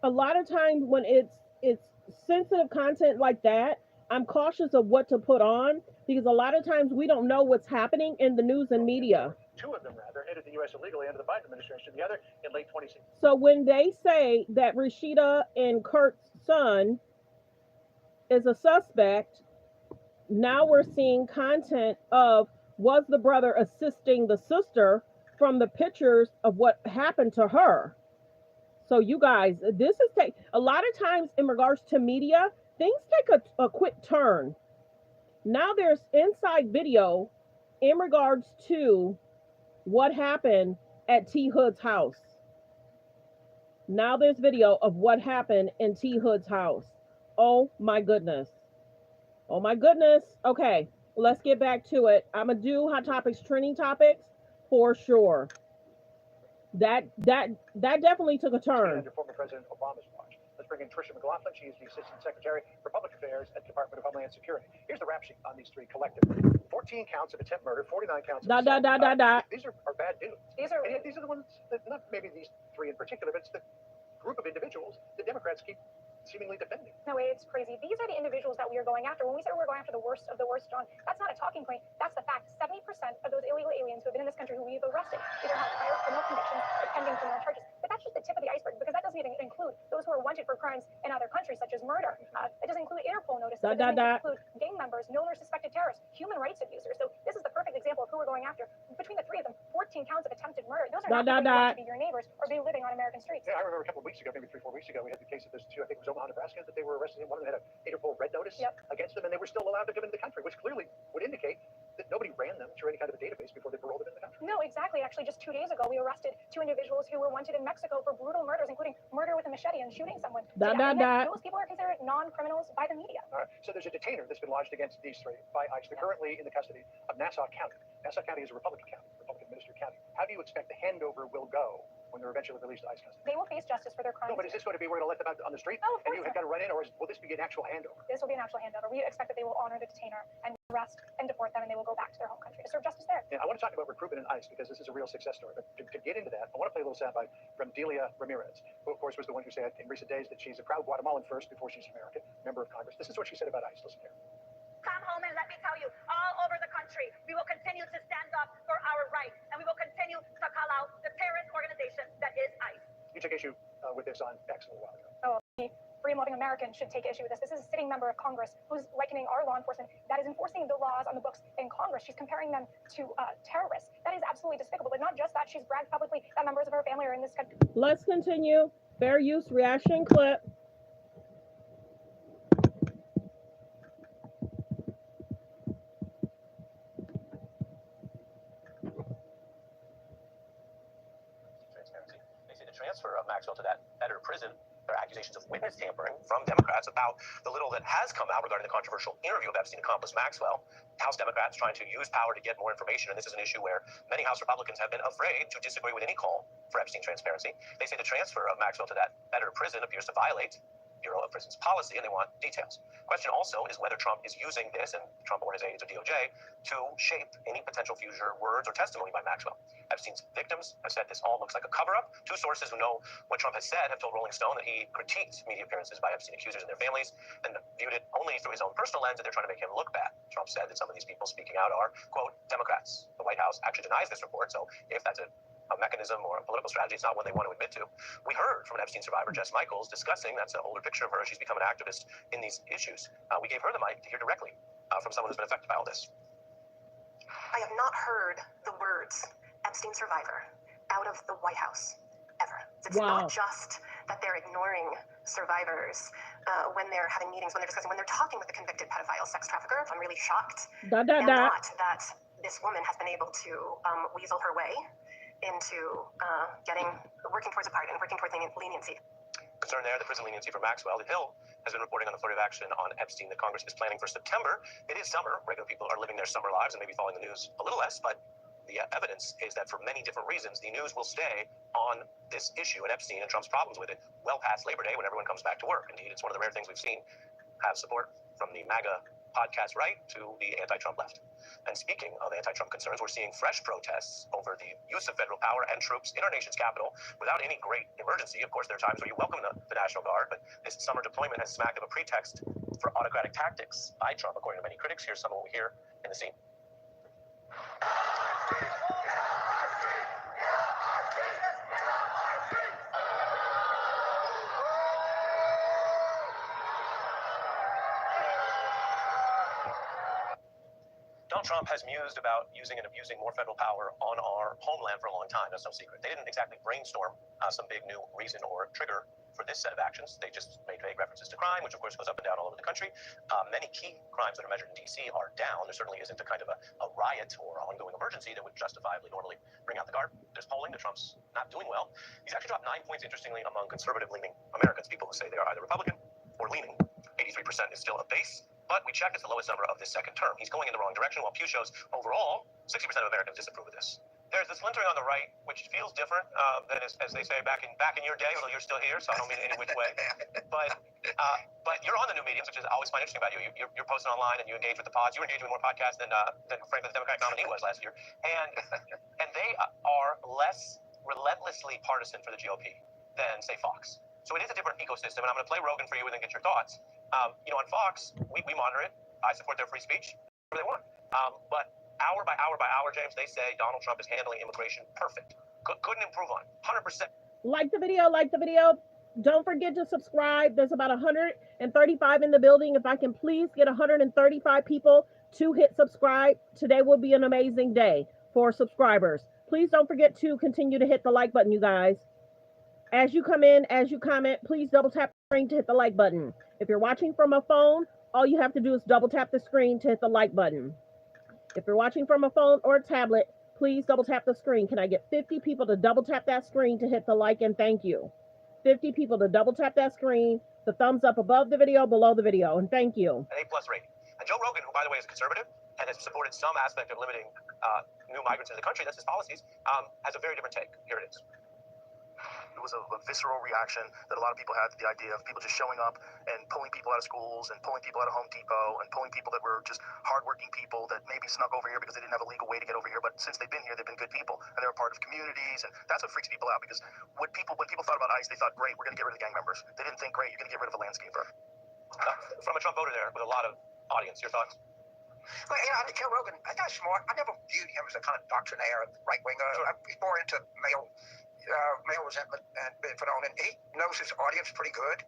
lot of times when it's sensitive content like that, I'm cautious of what to put on because a lot of times we don't know what's happening in the news and media. Two of them, rather, entered the U.S. illegally under the Biden administration, the other in late 2016. So when they say that Rashida and Kurt's son is a suspect, now we're seeing content of was the brother assisting the sister from the pictures of what happened to her. So you guys, this is a lot of times in regards to media, things take a quick turn. Now there's inside video in regards to what happened at T. Hood's house. Now there's video of what happened in T. Hood's house. Oh my goodness. Okay, let's get back to it. I'm gonna do Hot Topics, trending topics for sure. That definitely took a turn. Under former President Obama's watch. Let's bring in Tricia McLaughlin. She is the Assistant Secretary for Public Affairs at the Department of Homeland Security. Here's the rap sheet on these three collectively. 14 counts of attempt murder, 49 counts of assault. These are bad dudes. These are the ones that, not maybe these three in particular, but it's the group of individuals the Democrats keep seemingly defending. No way, it's crazy. These are the individuals that we are going after. When we say we're going after the worst of the worst, John, that's not a talking point. That's the fact. 70% of those illegal aliens who have been in this country who we've arrested either have prior criminal convictions or pending criminal charges. But that's just the tip of the iceberg because that doesn't even include those who are wanted for crimes in other countries, such as murder. It doesn't include Interpol notices. It doesn't include gang members, known or suspected terrorists, human rights abusers. So this is the perfect example of who we're going after. Between the three of them, 14 counts of attempted murder. Those are not people who want to be your neighbors or be living on American streets. Yeah, I remember a couple of weeks ago, maybe 3-4 weeks ago, we had the case of those two, I think it was Omaha, Nebraska, that they were arrested. One of them had an Interpol red notice against them, and they were still allowed to come into the country, which clearly would indicate that nobody ran them through any kind of a database before they paroled them in the country. No, exactly. Actually, just 2 days ago, we arrested 2 individuals who were wanted in Mexico for brutal murders, including murder with a machete and shooting someone. Those people are considered non-criminals by the media. All right. So there's a detainer that's been lodged against these three by ICE. They're currently in the custody of Nassau County. Nassau County is a Republican county, Republican-administered county. How do you expect the handover will go when they're eventually released to ICE custody? They will face justice for their crimes. No, but is this going to be we're going to let them out on the street and you have got to run in, or will this be an actual handover? This will be an actual handover. We expect that they will honor the detainer and arrest and deport them, and they will go back to their home country to serve justice there. Yeah, I want to talk about recruitment in ICE because this is a real success story. But to get into that, I want to play a little soundbite from Delia Ramirez, who, of course, was the one who said in recent days that she's a proud Guatemalan first before she's American, member of Congress. This is what she said about ICE. Listen here. Come home and let me tell you, all over the country, we will continue to stand up for our rights, and we will continue to call out the terrorist organization that is ICE. You took issue with this on X a little while ago. Oh, the free-loving American should take issue with this. This is a sitting member of Congress who's likening our law enforcement that is enforcing the laws on the books in Congress. She's comparing them to terrorists. That is absolutely despicable. But not just that, she's bragged publicly that members of her family are in this country. Let's continue. Fair use reaction clip. They say the transfer of Maxwell to that better prison. There are accusations of witness tampering from Democrats about the little that has come out regarding the controversial interview of Epstein accomplice Maxwell. House Democrats trying to use power to get more information, and this is an issue where many House Republicans have been afraid to disagree with any call for Epstein transparency. They say the transfer of Maxwell to that better prison appears to violate Bureau of Prisons policy, and they want details. Question also is whether Trump is using this, and Trump or his aides or DOJ, to shape any potential future words or testimony by Maxwell. Epstein's victims have said this all looks like a cover-up. Two sources who know what Trump has said have told Rolling Stone that he critiqued media appearances by Epstein accusers and their families and viewed it only through his own personal lens, and they're trying to make him look bad. Trump said that some of these people speaking out are, quote, Democrats. The White House actually denies this report, so if that's a mechanism or a political strategy, it's not one they want to admit to. We heard from an Epstein survivor, Jess Michaels, discussing, that's an older picture of her, she's become an activist in these issues. We gave her the mic to hear directly from someone who's been affected by all this. I have not heard the words Epstein survivor out of the White House ever. It's not just that they're ignoring survivors when they're having meetings, when they're discussing, when they're talking with the convicted pedophile sex trafficker. I'm really shocked. And not that this woman has been able to weasel her way into working towards a pardon, working towards leniency. Concern there, the prison leniency for Maxwell. The Hill has been reporting on authoritative action on Epstein that Congress is planning for September. It is summer. Regular people are living their summer lives and maybe following the news a little less, but the evidence is that for many different reasons, the news will stay on this issue and Epstein and Trump's problems with it well past Labor Day when everyone comes back to work. Indeed, it's one of the rare things we've seen have support from the MAGA podcast right to the anti-Trump left. And speaking of anti-Trump concerns, we're seeing fresh protests over the use of federal power and troops in our nation's capital without any great emergency. Of course, there are times where you welcome the National Guard, but this summer deployment has smacked of a pretext for autocratic tactics by Trump, according to many critics. Here's some of what we hear in the scene. Donald Trump has mused about using and abusing more federal power on our homeland for a long time. That's no secret. They didn't exactly brainstorm some big new reason or trigger for this set of actions. They just made vague references to crime, which of course goes up and down all over the country. Many key crimes that are measured in D.C. are down. There certainly isn't a kind of a riot or ongoing emergency that would justifiably normally bring out the guard. There's polling that Trump's not doing well. He's actually dropped 9 points, interestingly, among conservative-leaning Americans, people who say they are either Republican or leaning. 83% is still a base, but we checked, it's the lowest number of this second term. He's going in the wrong direction, while Pew shows overall 60% of Americans disapprove of this. There's this splintering on the right, which feels different than, as they say, back in your day, although you're still here, so I don't mean it any which way. But you're on the new mediums, which is always find interesting about you. You're posting online and you engage with the pods. You engage with more podcasts than frankly, the Democratic nominee was last year. And they are less relentlessly partisan for the GOP than, say, Fox. So it is a different ecosystem, and I'm going to play Rogan for you and then get your thoughts. On Fox, we monitor it. I support their free speech, whatever they want. But hour by hour by hour, James, they say Donald Trump is handling immigration perfect. Couldn't improve on 100%. Like the video. Don't forget to subscribe. There's about 135 in the building. If I can please get 135 people to hit subscribe, today will be an amazing day for subscribers. Please don't forget to continue to hit the like button, you guys. As you come in, as you comment, please double tap the screen to hit the like button. If you're watching from a phone, all you have to do is double tap the screen to hit the like button. If you're watching from a phone or a tablet, please double tap the screen. Can I get 50 people to double tap that screen to hit the like and thank you? 50 people to double tap that screen, the thumbs up above the video, below the video, and thank you. An A+ rating. And Joe Rogan, who by the way is conservative and has supported some aspect of limiting new migrants into the country, that's his policies, has a very different take. Here it is. It was a visceral reaction that a lot of people had to the idea of people just showing up and pulling people out of schools and pulling people out of Home Depot and pulling people that were just hardworking people that maybe snuck over here because they didn't have a legal way to get over here, but since they've been here, they've been good people and they're a part of communities, and that's what freaks people out, because when people thought about ICE, they thought, great, we're going to get rid of the gang members. They didn't think, great, you're going to get rid of a landscaper. From a Trump voter there with a lot of audience, your thoughts? Well, Joe Rogan, that guy's smart. I never viewed him as a kind of doctrinaire, right-winger. He's more into male resentment and being put on, and he knows his audience pretty good.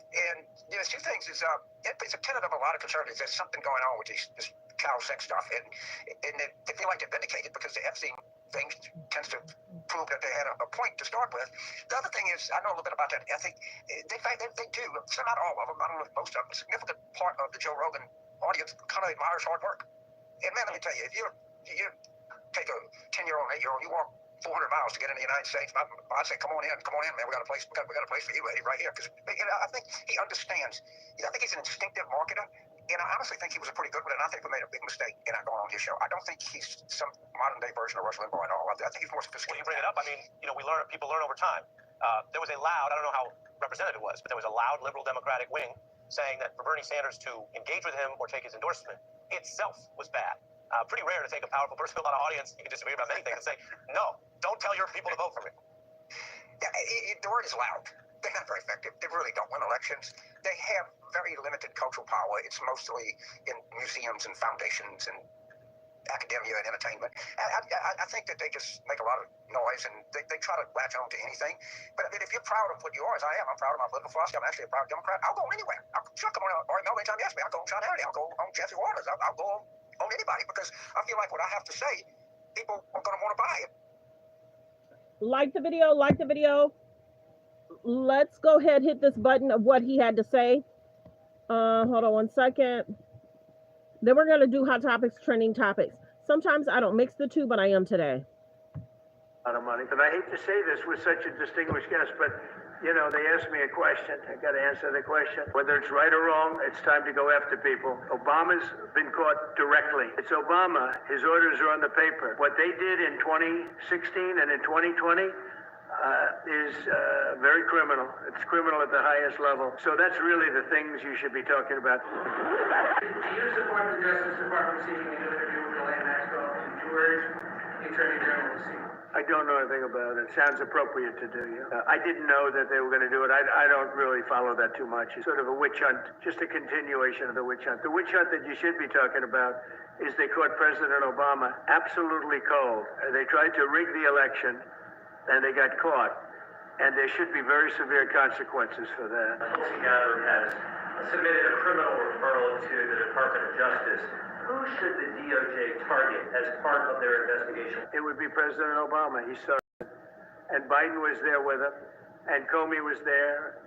And there's two things: it's a tenet of a lot of conservatives. There's something going on with this child sex stuff, and they feel like they're vindicated because the Epstein thing tends to prove that they had a point to start with. The other thing is, I know a little bit about that ethic. They do, so not all of them, I don't know if most of them, a significant part of the Joe Rogan audience kind of admires hard work. And man, let me tell you, if you take a 10-year-old, 8-year-old, you walk 400 miles to get into the United States, I'd say, come on in, man. We got a place for you right here. Because I think he understands. I think he's an instinctive marketer. And I honestly think he was a pretty good one, and I think we made a big mistake in not going on his show. I don't think he's some modern-day version of Rush Limbaugh at all. I think he's more sophisticated. When you bring it up, I mean, people learn over time. There was a loud, I don't know how representative it was, but there was a loud liberal Democratic wing saying that for Bernie Sanders to engage with him or take his endorsement itself was bad. Pretty rare to take a powerful person with a lot of audience, you can disagree about many things, and say, no, don't tell your people to vote for me. Yeah, the word is loud. They're not very effective. They really don't win elections. They have very limited cultural power. It's mostly in museums and foundations and academia and entertainment. I think that they just make a lot of noise, and they try to latch on to anything. But I mean, if you're proud of what you are, as I am, I'm proud of my political philosophy. I'm actually a proud Democrat. I'll go anywhere. Sure, come on, or no, anytime you ask me, I'll go on Sean Hannity. I'll go on Jesse Waters. I'll go on anybody, because I feel like what I have to say, people are going to want to buy it. Like the video, like the video. Let's go ahead, hit this button of what he had to say. Hold on 1 second. Then we're going to do hot topics, trending topics. Sometimes I don't mix the two, but I am today. A lot of money, but I hate to say this with such a distinguished guest, but you know, they asked me a question. I got to answer the question. Whether it's right or wrong, it's time to go after people. Obama's been caught directly. It's Obama. His orders are on the paper. What they did in 2016 and in 2020 is very criminal. It's criminal at the highest level. So that's really the things you should be talking about. Do you support the Justice Department seeking an interview with Ghislaine Maxwell and George, the Attorney General, to see? I don't know anything about it. It sounds appropriate to do. I didn't know that they were going to do it. I don't really follow that too much. It's sort of a witch hunt, just a continuation of the witch hunt. The witch hunt that you should be talking about is they caught President Obama absolutely cold. They tried to rig the election, and they got caught. And there should be very severe consequences for that. Altogether has submitted a criminal referral to the Department of Justice. Who should the DOJ target as part of their investigation? It would be President Obama. He saw it. And Biden was there with him. And Comey was there.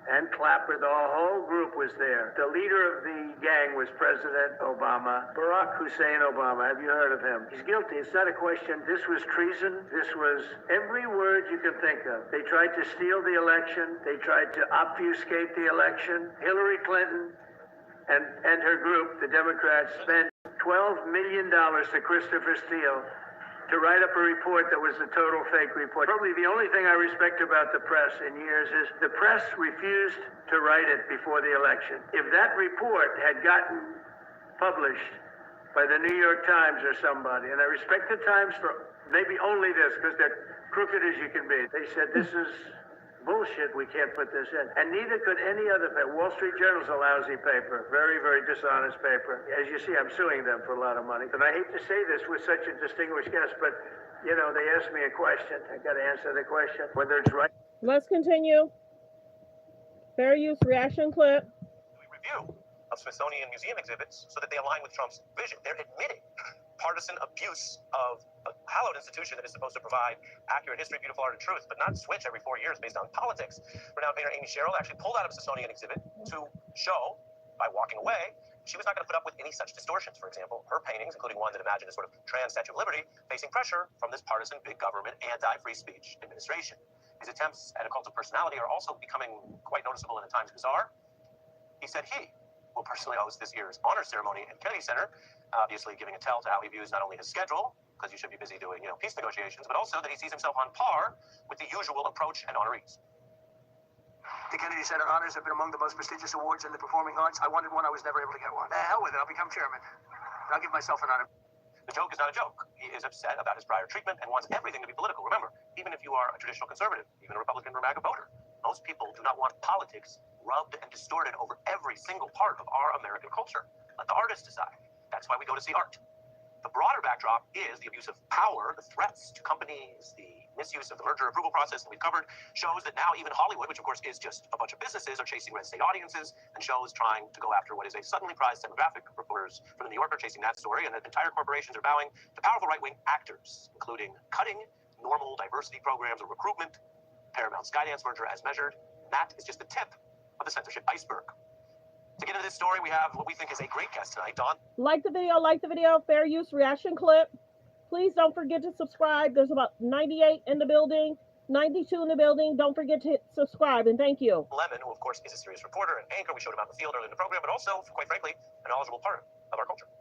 And Clapper. The whole group was there. The leader of the gang was President Obama. Barack Hussein Obama. Have you heard of him? He's guilty. It's not a question. This was treason. This was every word you can think of. They tried to steal the election. They tried to obfuscate the election. Hillary Clinton and her group, the Democrats, spent $12 million to Christopher Steele to write up a report that was a total fake report. Probably the only thing I respect about the press in years is the press refused to write it before the election. If that report had gotten published by the New York Times or somebody, and I respect the Times for maybe only this, because they're crooked as you can be. They said, this is bullshit, we can't put this in. And neither could any other paper. Wall Street Journal's a lousy paper, very, very dishonest paper. As you see, I'm suing them for a lot of money. And I hate to say this with such a distinguished guest, but, you know, they asked me a question. I got to answer the question, whether it's right. Let's continue. Fair use reaction clip. Review of Smithsonian museum exhibits so that they align with Trump's vision. They're admitting partisan abuse of a hallowed institution that is supposed to provide accurate history, beautiful art, and truth, but not switch every 4 years based on politics. Renowned painter Amy Sherrill actually pulled out of a Smithsonian exhibit to show, by walking away, she was not going to put up with any such distortions. For example, her paintings, including one that imagined a sort of trans Statue of Liberty, facing pressure from this partisan, big government, anti-free speech administration. His attempts at a cult of personality are also becoming quite noticeable in the Times Bazaar. He said he will personally host this year's honor ceremony at Kennedy Center, obviously giving a tell to how he views not only his schedule, because you should be busy doing, peace negotiations, but also that he sees himself on par with the usual approach and honorees. The Kennedy Center honors have been among the most prestigious awards in the performing arts. I wanted one. I was never able to get one. The hell with it. I'll become chairman. I'll give myself an honor. The joke is not a joke. He is upset about his prior treatment and wants everything to be political. Remember, even if you are a traditional conservative, even a Republican or MAGA voter, most people do not want politics rubbed and distorted over every single part of our American culture. Let the artists decide. That's why we go to see art. The broader backdrop is the abuse of power, the threats to companies, the misuse of the merger approval process that we've covered, shows that now even Hollywood, which of course is just a bunch of businesses, are chasing red state audiences, and shows trying to go after what is a suddenly prized demographic. Reporters from the New Yorker chasing that story, and that entire corporations are bowing to powerful right-wing actors, including cutting normal diversity programs or recruitment, Paramount Skydance merger as measured. That is just the tip of the censorship iceberg. To get into this story, we have what we think is a great guest tonight, Dawn. Like the video, fair use reaction clip. Please don't forget to subscribe. There's about 98 in the building. 92 in the building. Don't forget to subscribe, and thank you. Lemon, who of course is a serious reporter and anchor. We showed him out in the field earlier in the program, but also, quite frankly, a knowledgeable part of our culture.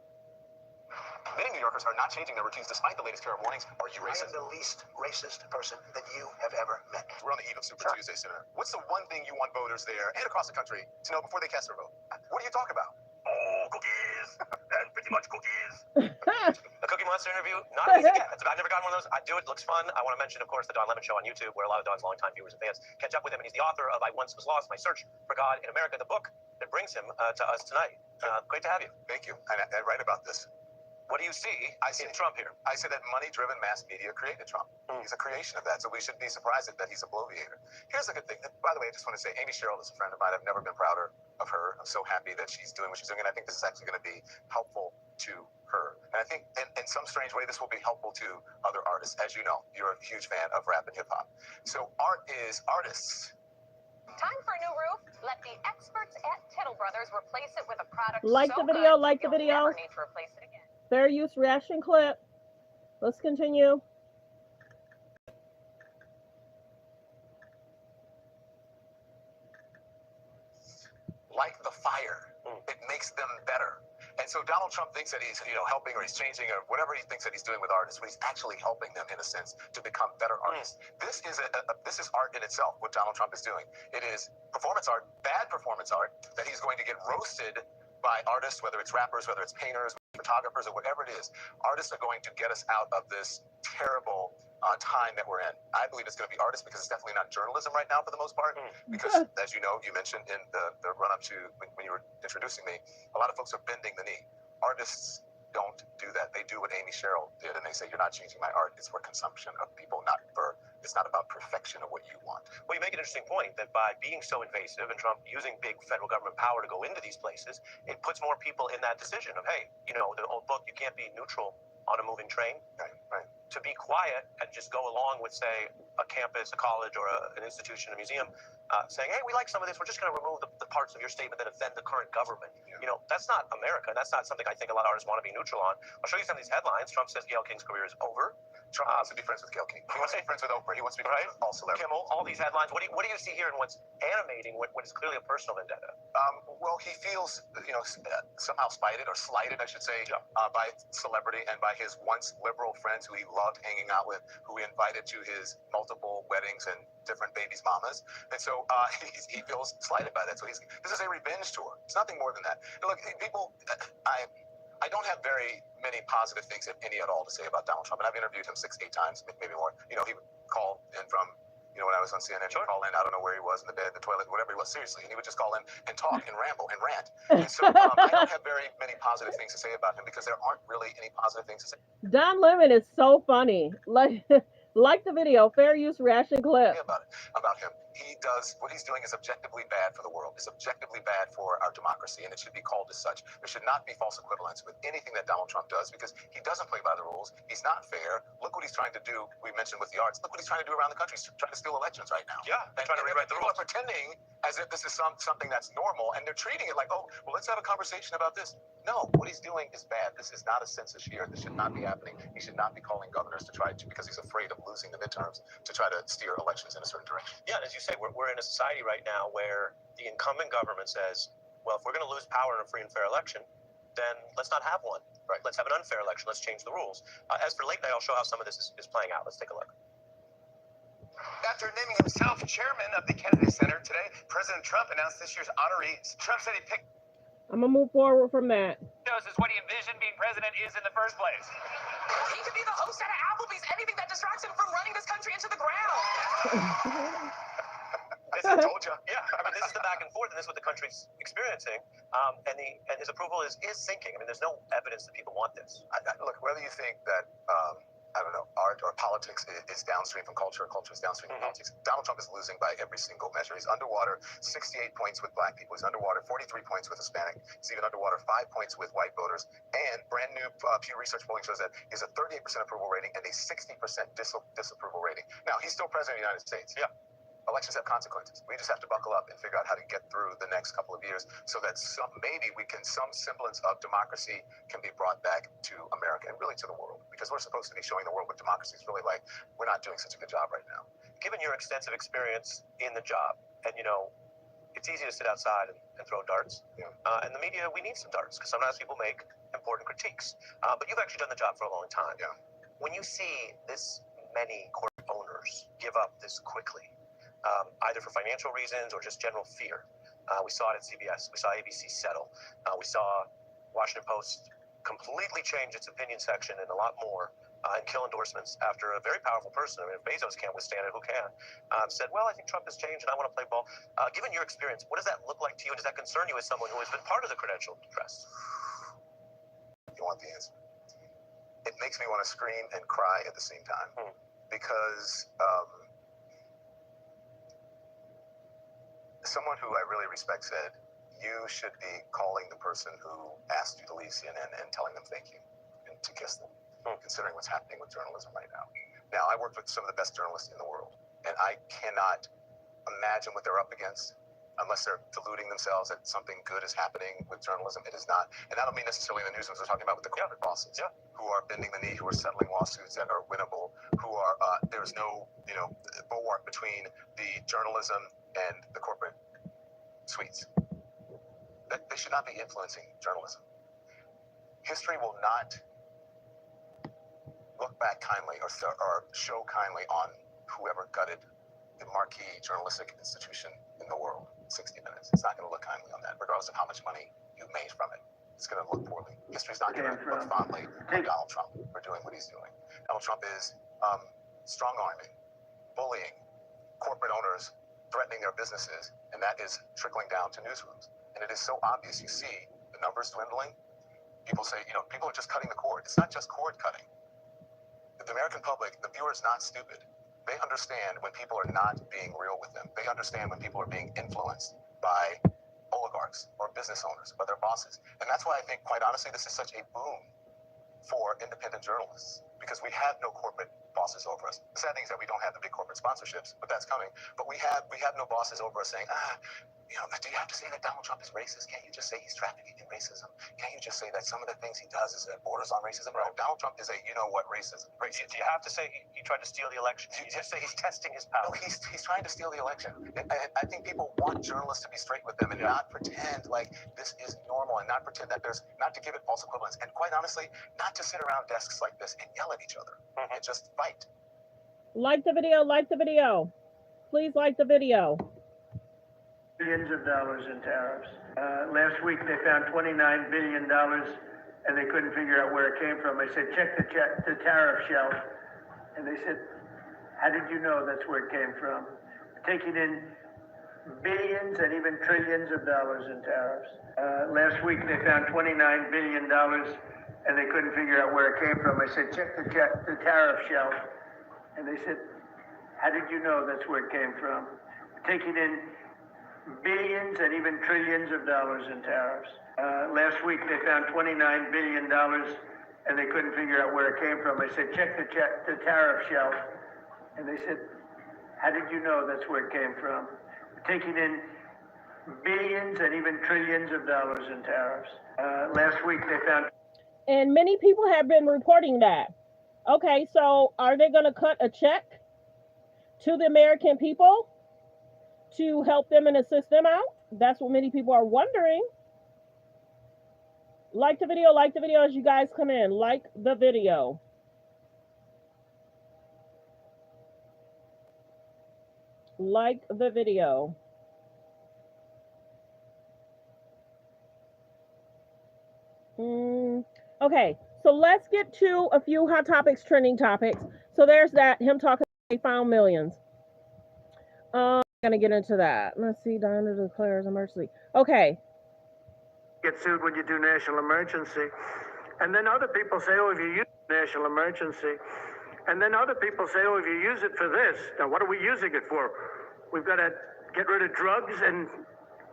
Many New Yorkers are not changing their routines despite the latest terror warnings. Are you I racist? am the least racist person that you have ever met. We're on the eve of Super Tuesday, Senator. What's the one thing you want voters there and across the country to know before they cast their vote? What do you talk about? Oh, cookies! And pretty much cookies. The Cookie Monster interview, not easy to get. I've never gotten one of those. I do it. Looks fun. I want to mention, of course, the Don Lemon Show on YouTube, where a lot of Don's longtime viewers and fans catch up with him. And he's the author of I Once Was Lost, My Search for God in America, the book that brings him to us tonight. Great to have you. Thank you. And I write about this. What do you see in Trump here? I say that money-driven mass media created Trump. He's a creation of that, so we shouldn't be surprised that he's a bloviator. Here's the good thing. By the way, I just want to say, Amy Sherrill is a friend of mine. I've never been prouder of her. I'm so happy that she's doing what she's doing, and I think this is actually going to be helpful to her. And I think in some strange way, this will be helpful to other artists. As you know, you're a huge fan of rap and hip-hop. So art is artists. Time for a new roof? Let the experts at Tittle Brothers replace it with a product Like so the video, good, like the you'll video. never need to replace it again. Fair use reaction clip. Let's continue. Like the fire. It makes them better. And so Donald Trump thinks that he's, helping or he's changing or whatever he thinks that he's doing with artists, but he's actually helping them in a sense to become better artists. This is this is art in itself, what Donald Trump is doing. It is performance art, bad performance art, that he's going to get roasted by artists, whether it's rappers, whether it's painters, photographers, or whatever it is. Artists are going to get us out of this terrible time that we're in. I believe it's going to be artists because it's definitely not journalism right now for the most part. Because, as you know, you mentioned in the run-up to when you were introducing me, a lot of folks are bending the knee. Artists don't do that. They do what Amy Sherrill did, and they say, you're not changing my art. It's for consumption of people, it's not about perfection of what you want. Well, you make an interesting point that by being so invasive and Trump using big federal government power to go into these places, it puts more people in that decision of, hey, the old book, you can't be neutral on a moving train. Right. To be quiet and just go along with, say, a campus, a college, or an institution, a museum, saying, hey, we like some of this. We're just going to remove the parts of your statement that offend the current government. That's not America. That's not something I think a lot of artists want to be neutral on. I'll show you some of these headlines. Trump says Gayle King's career is over. Trump wants to be friends with Gayle King. He wants to be friends with Oprah. He wants to be friends with all celebrities. Kimmel, all these headlines. What do you see here in what's animating what is clearly a personal vendetta? Well, he feels, somehow spited or slighted, I should say, by celebrity and by his once liberal friends who he loved hanging out with, who he invited to his multiple weddings and different babies' mamas. And so he feels slighted by that. So this is a revenge tour. It's nothing more than that. And look, people, I don't have very many positive things, if any at all, to say about Donald Trump. And I've interviewed him 6-8 times, maybe more. He would call in from, when I was on CNN, he'd call in, I don't know where he was, in the bed, the toilet, whatever he was, seriously. And he would just call in and talk and ramble and rant. And so I don't have very many positive things to say about him because there aren't really any positive things to say. Don Lemon is so funny. Like the video, fair use reaction clip. About him. What he's doing is objectively bad for the world. It's objectively bad for our democracy, and it should be called as such. There should not be false equivalence with anything that Donald Trump does because he doesn't play by the rules. He's not fair. Look what he's trying to do. We mentioned with the arts. Look what he's trying to do around the country. He's trying to steal elections right now. Yeah, they're trying to rewrite the rules. People are pretending as if this is something that's normal, and they're treating it like, oh, well, let's have a conversation about this. No, what he's doing is bad. This is not a census year. This should not be happening. He should not be calling governors to try to, because he's afraid of losing the midterms, to try to steer elections in a certain direction. Yeah, and as you say, we're in a society right now where the incumbent government says, well, if we're going to lose power in a free and fair election, then let's not have one. Right? Let's have an unfair election. Let's change the rules. As for late night, I'll show how some of this is playing out. Let's take a look. After naming himself chairman of the Kennedy Center today, President Trump announced this year's honoree. Trump said he picked. I'm going to move forward from that. Is what he envisioned being president is in the first place. He could be the host at Applebee's, anything that distracts him from running this country into the ground. I told you. Yeah, this is the back and forth, and this is what the country's experiencing. And his approval is sinking. There's no evidence that people want this. Look, whether you think that art or politics is downstream from culture, or culture is downstream from politics, Donald Trump is losing by every single measure. He's underwater 68 points with black people. He's underwater 43 points with Hispanic. He's even underwater 5 points with white voters. And brand new Pew Research polling shows that he has a 38% approval rating and a 60% disapproval rating. Now, he's still president of the United States. Yeah. Elections have consequences. We just have to buckle up and figure out how to get through the next couple of years so that maybe some semblance of democracy can be brought back to America and really to the world, because we're supposed to be showing the world what democracy is really like. We're not doing such a good job right now. given your extensive experience in the job, and it's easy to sit outside and throw darts. And the media, we need some darts because sometimes people make important critiques. But you've actually done the job for a long time. When you see this many corporate owners give up this quickly, either for financial reasons or just general fear, we saw it at CBS, we saw ABC settle, we saw Washington Post completely change its opinion section and a lot more, and kill endorsements after a very powerful person. I mean, if Bezos can't withstand it, who can? Said, well, I think Trump has changed and I want to play ball. Given your experience, what does that look like to you? Does that concern you as someone who has been part of the credentialed press? You want the answer? It makes me want to scream and cry at the same time because someone who I really respect said, you should be calling the person who asked you to leave CNN and telling them thank you and to kiss them. Considering what's happening with journalism right now. Now, I work with some of the best journalists in the world, and I cannot imagine what they're up against unless they're deluding themselves that something good is happening with journalism. It is not. And I don't mean necessarily in the newsrooms. We're talking about with the corporate bosses who are bending the knee, who are settling lawsuits that are winnable, who are, there's no, bulwark between the journalism and the corporate suites. That they should not be influencing journalism. History will not look back kindly or show kindly on whoever gutted the marquee journalistic institution in the world, 60 Minutes. It's not going to look kindly on that, regardless of how much money you made from it. It's going to look poorly. History's not going to look fondly on Donald Trump for doing what he's doing. Donald Trump is strong-arming, bullying corporate owners, threatening their businesses, and that is trickling down to newsrooms. And it is so obvious. You see the numbers dwindling. People say, people are just cutting the cord. It's not just cord cutting. The American public, the viewer is not stupid. They understand when people are not being real with them. They understand when people are being influenced by oligarchs or business owners or their bosses. And that's why I think, quite honestly, this is such a boon for independent journalists, because we have no corporate bosses over us. The sad thing is that we don't have the big corporate sponsorships, but that's coming. But we have no bosses over us saying, do you have to say that Donald Trump is racist? Can't you just say he's trafficking in racism? Can't you just say that some of the things he does is that borders on racism? No, Donald Trump is a racism. Do you have to say he tried to steal the election? Do you just say he's testing his power? No, he's trying to steal the election. I think people want journalists to be straight with them and not pretend like this is normal, and not pretend that not to give it false equivalence, and quite honestly, not to sit around desks like this and yell at each other and just fight. Like the video, Please like the video. Billions of dollars in tariffs. Last week they found $29 billion and they couldn't figure out where it came from. I said, check the tariff shelf. And they said, how did you know that's where it came from? Taking in billions and even trillions of dollars in tariffs. Last week they found $29 billion and they couldn't figure out where it came from. I said, check the tariff shelf. And they said, how did you know that's where it came from? Taking in billions and even trillions of dollars in tariffs. Last week they found $29 billion and they couldn't figure out where it came from. I said, check the tariff shelf. And they said, how did you know that's where it came from? Taking in billions and even trillions of dollars in tariffs. Last week they found... And many people have been reporting that. Okay, so are they going to cut a check to the American people to help them and assist them out? That's what many people are wondering. Like the video as you guys come in. Like the video. Like the video. Okay, so let's get to a few hot topics, trending topics. So there's that, him talking, they found millions. I'm gonna get into that. Let's see, Diana declares emergency. Okay. Get sued when you do national emergency. And then other people say, oh, if you use national emergency. And then other people say, oh, if you use it for this. Now, what are we using it for? We've got to get rid of drugs and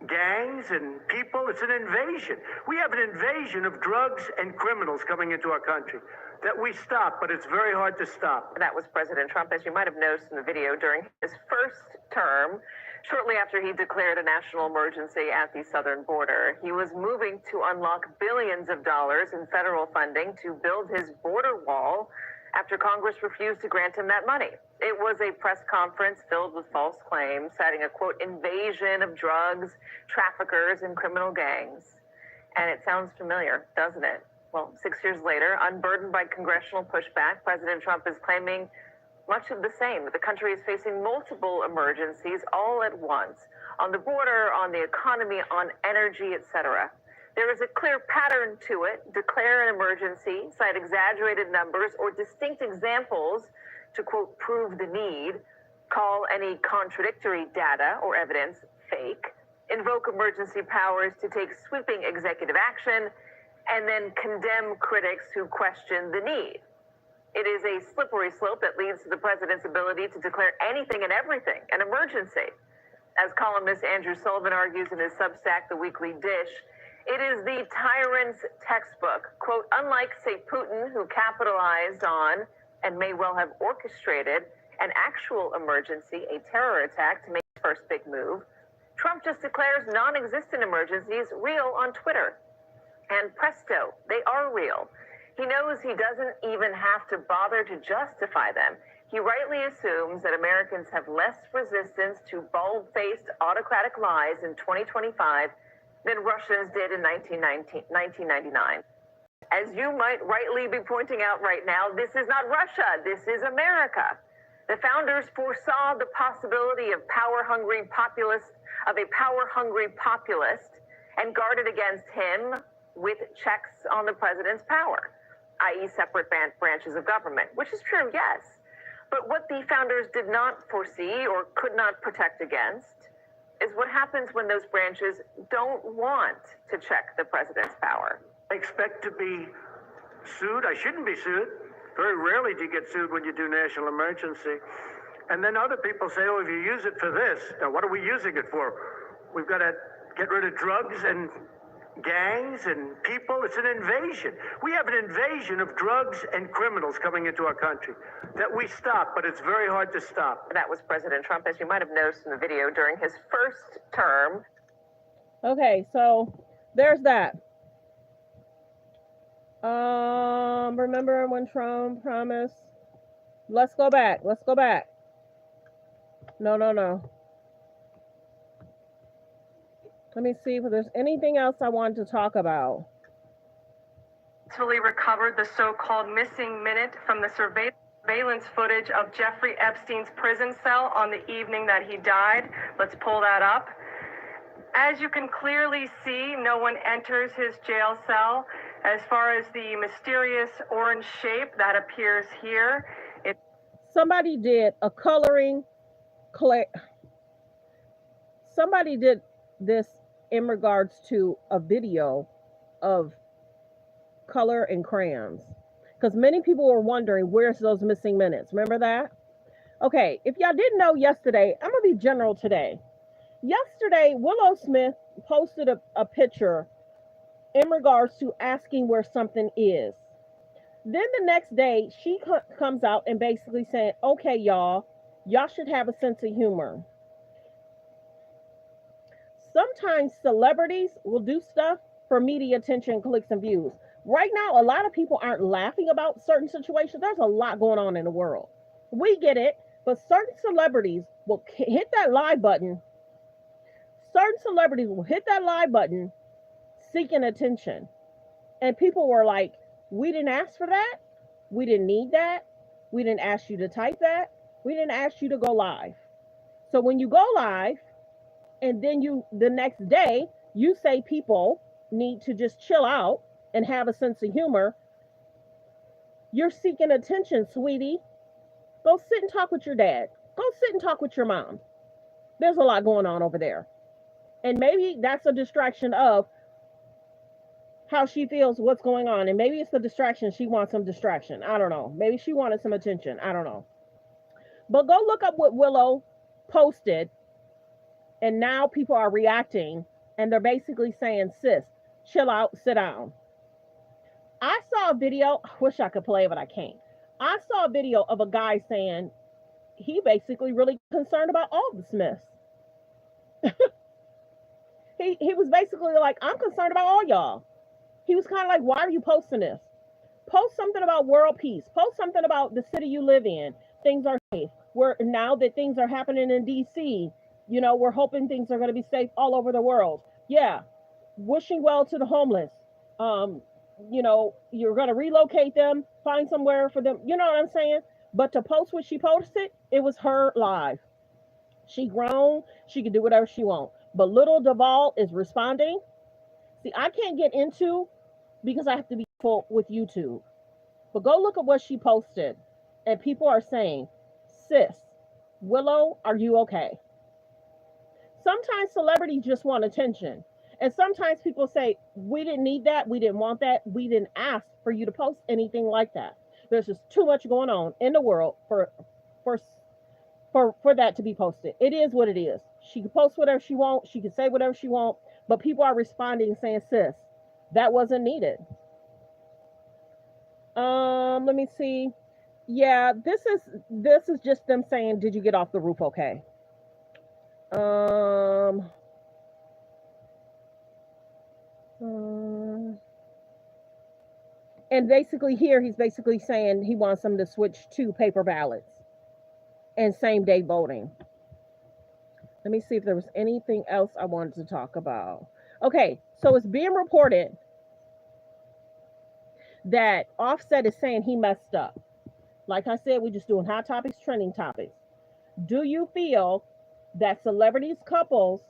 gangs and people. It's an invasion. We have an invasion of drugs and criminals coming into our country that we stop, but it's very hard to stop. That was President Trump, as you might have noticed in the video, during his first term, shortly after he declared a national emergency at the southern border. He was moving to unlock billions of dollars in federal funding to build his border wall after Congress refused to grant him that money. It was a press conference filled with false claims, citing a, quote, invasion of drugs, traffickers, and criminal gangs. And it sounds familiar, doesn't it? Well, 6 years later, unburdened by congressional pushback, President Trump is claiming much of the same, that the country is facing multiple emergencies all at once, on the border, on the economy, on energy, etc. There is a clear pattern to it. Declare an emergency, cite exaggerated numbers or distinct examples to, quote, prove the need, call any contradictory data or evidence fake, invoke emergency powers to take sweeping executive action, and then condemn critics who question the need. It is a slippery slope that leads to the president's ability to declare anything and everything an emergency. As columnist Andrew Sullivan argues in his Substack, The Weekly Dish, it is the tyrant's textbook. Quote, unlike, say, Putin, who capitalized on and may well have orchestrated an actual emergency, a terror attack, to make the first big move, Trump just declares non-existent emergencies real on Twitter. And presto, they are real. He knows he doesn't even have to bother to justify them. He rightly assumes that Americans have less resistance to bald-faced autocratic lies in 2025 than Russians did in 1999. As you might rightly be pointing out right now, this is not Russia, this is America. The founders foresaw the possibility of a power-hungry populist, and guarded against him with checks on the president's power, i.e. separate branches of government, which is true, yes. But what the founders did not foresee or could not protect against is what happens when those branches don't want to check the president's power. I expect to be sued. I shouldn't be sued. Very rarely do you get sued when you do national emergency. And then other people say, oh, if you use it for this, now what are we using it for? We've got to get rid of drugs and gangs and people. It's an invasion. We have an invasion of drugs and criminals coming into our country that we stop, but it's very hard to stop. That was President Trump, as you might have noticed in the video, during his first term. Okay, so there's that. Remember when Trump promised? Let's go back. No. Let me see if there's anything else I wanted to talk about. Successfully recovered the so-called missing minute from the surveillance footage of Jeffrey Epstein's prison cell on the evening that he died. Let's pull that up. As you can clearly see, no one enters his jail cell. As far as the mysterious orange shape that appears here, somebody did a coloring. Somebody did this in regards to a video of color and crayons, because many people were wondering where's those missing minutes. Remember that? Okay, if y'all didn't know, yesterday, I'm gonna be general today. Yesterday, Willow Smith posted a picture in regards to asking where something is. Then the next day, she comes out and basically saying, okay, y'all should have a sense of humor. Sometimes celebrities will do stuff for media attention, clicks, and views. Right now, a lot of people aren't laughing about certain situations. There's a lot going on in the world. We get it, but certain celebrities will hit that live button. Seeking attention. And people were like, we didn't ask for that. We didn't need that. We didn't ask you to type that. We didn't ask you to go live. So when you go live, and then the next day, you say people need to just chill out and have a sense of humor, you're seeking attention, sweetie. Go sit and talk with your dad. Go sit and talk with your mom. There's a lot going on over there. And maybe that's a distraction of how she feels, what's going on. And maybe it's the distraction. She wants some distraction. I don't know. Maybe she wanted some attention. I don't know. But go look up what Willow posted. And now people are reacting. And they're basically saying, sis, chill out, sit down. I saw a video. I wish I could play it, but I can't. I saw a video of a guy saying he basically really concerned about all the Smiths. He was basically like, I'm concerned about all y'all. He was kind of like, why are you posting this? Post something about world peace. Post something about the city you live in. Things are safe. Now that things are happening in DC, you know, we're hoping things are going to be safe all over the world. Yeah. Wishing well to the homeless. You know, you're going to relocate them, find somewhere for them. You know what I'm saying? But to post what she posted, it was her live. She grown. She can do whatever she wants. But little Duval is responding. See, I can't get into because I have to be careful with YouTube. But go look at what she posted. And people are saying, sis, Willow, are you okay? Sometimes celebrities just want attention. And sometimes people say, we didn't need that. We didn't want that. We didn't ask for you to post anything like that. There's just too much going on in the world for that to be posted. It is what it is. She can post whatever she wants. She can say whatever she wants. But people are responding saying, sis, that wasn't needed. Let me see. Yeah, this is just them saying, did you get off the roof okay? And basically here he's basically saying he wants them to switch to paper ballots and same day voting. Let me see if there was anything else I wanted to talk about. Okay, so it's being reported that Offset is saying he messed up. Like I said, we're just doing hot topics, trending topics. Do you feel that celebrities, couples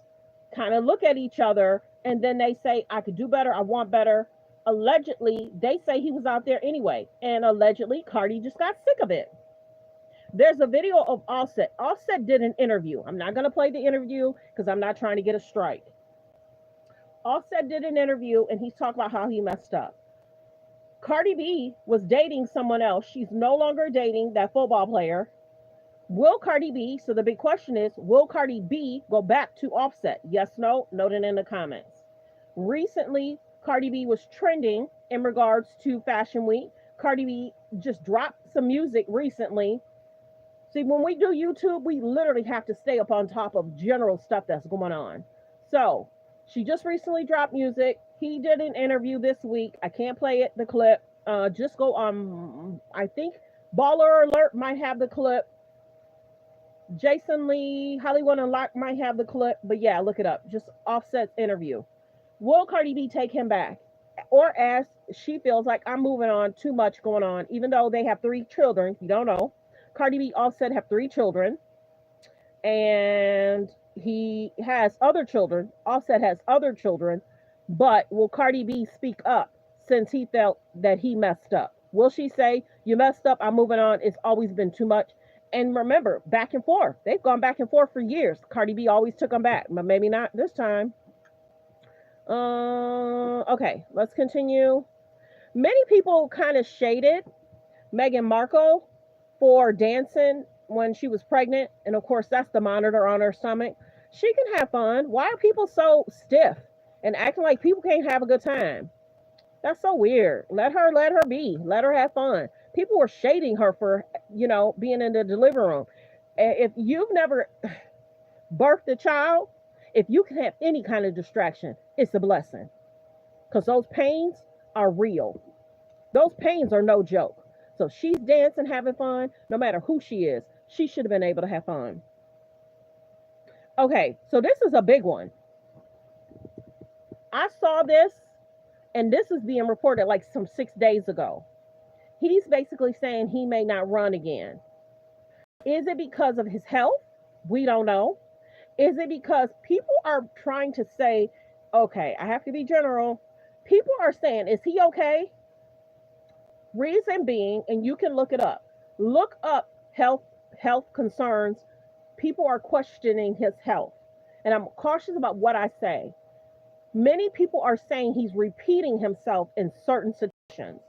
kind of look at each other and then they say, I could do better, I want better? Allegedly, they say he was out there anyway. And allegedly, Cardi just got sick of it. There's a video of Offset. Offset did an interview. I'm not going to play the interview because I'm not trying to get a strike. Offset did an interview and he's talking about how he messed up. Cardi B was dating someone else. She's no longer dating that football player. Will Cardi B, so the big question is, will Cardi B go back to Offset? Yes, no? Note it in the comments. Recently, Cardi B was trending in regards to Fashion Week. Cardi B just dropped some music recently. See, when we do YouTube, we literally have to stay up on top of general stuff that's going on. So, she just recently dropped music. He did an interview this week. I can't play it, the clip. Just go on, I think Baller Alert might have the clip. Jason Lee, Hollywood Unlocked might have the clip. But yeah, look it up. Just Offset's interview. Will Cardi B take him back? Or as she feels like, I'm moving on, too much going on. Even though they have 3 children, if you don't know. Cardi B, Offset have 3 children. And he has other children. Offset has other children. But will Cardi B speak up since he felt that he messed up? Will she say, you messed up, I'm moving on, it's always been too much? And remember, back and forth. They've gone back and forth for years. Cardi B always took them back, but maybe not this time. Okay, let's continue. Many people kind of shaded Meghan Markle for dancing when she was pregnant. And of course, that's the monitor on her stomach. She can have fun. Why are people so stiff and acting like people can't have a good time? That's so weird. Let her be. Let her have fun. People were shading her for, being in the delivery room. If you've never birthed a child, if you can have any kind of distraction, it's a blessing. Because those pains are real. Those pains are no joke. So she's dancing, having fun, no matter who she is. She should have been able to have fun. Okay, so this is a big one. I saw this, and this is being reported like some 6 days ago. He's basically saying he may not run again. Is it because of his health? We don't know. Is it because people are trying to say, okay, I have to be general. People are saying, is he okay? Reason being, and you can look it up. Look up health concerns. People are questioning his health. And I'm cautious about what I say. Many people are saying he's repeating himself in certain situations.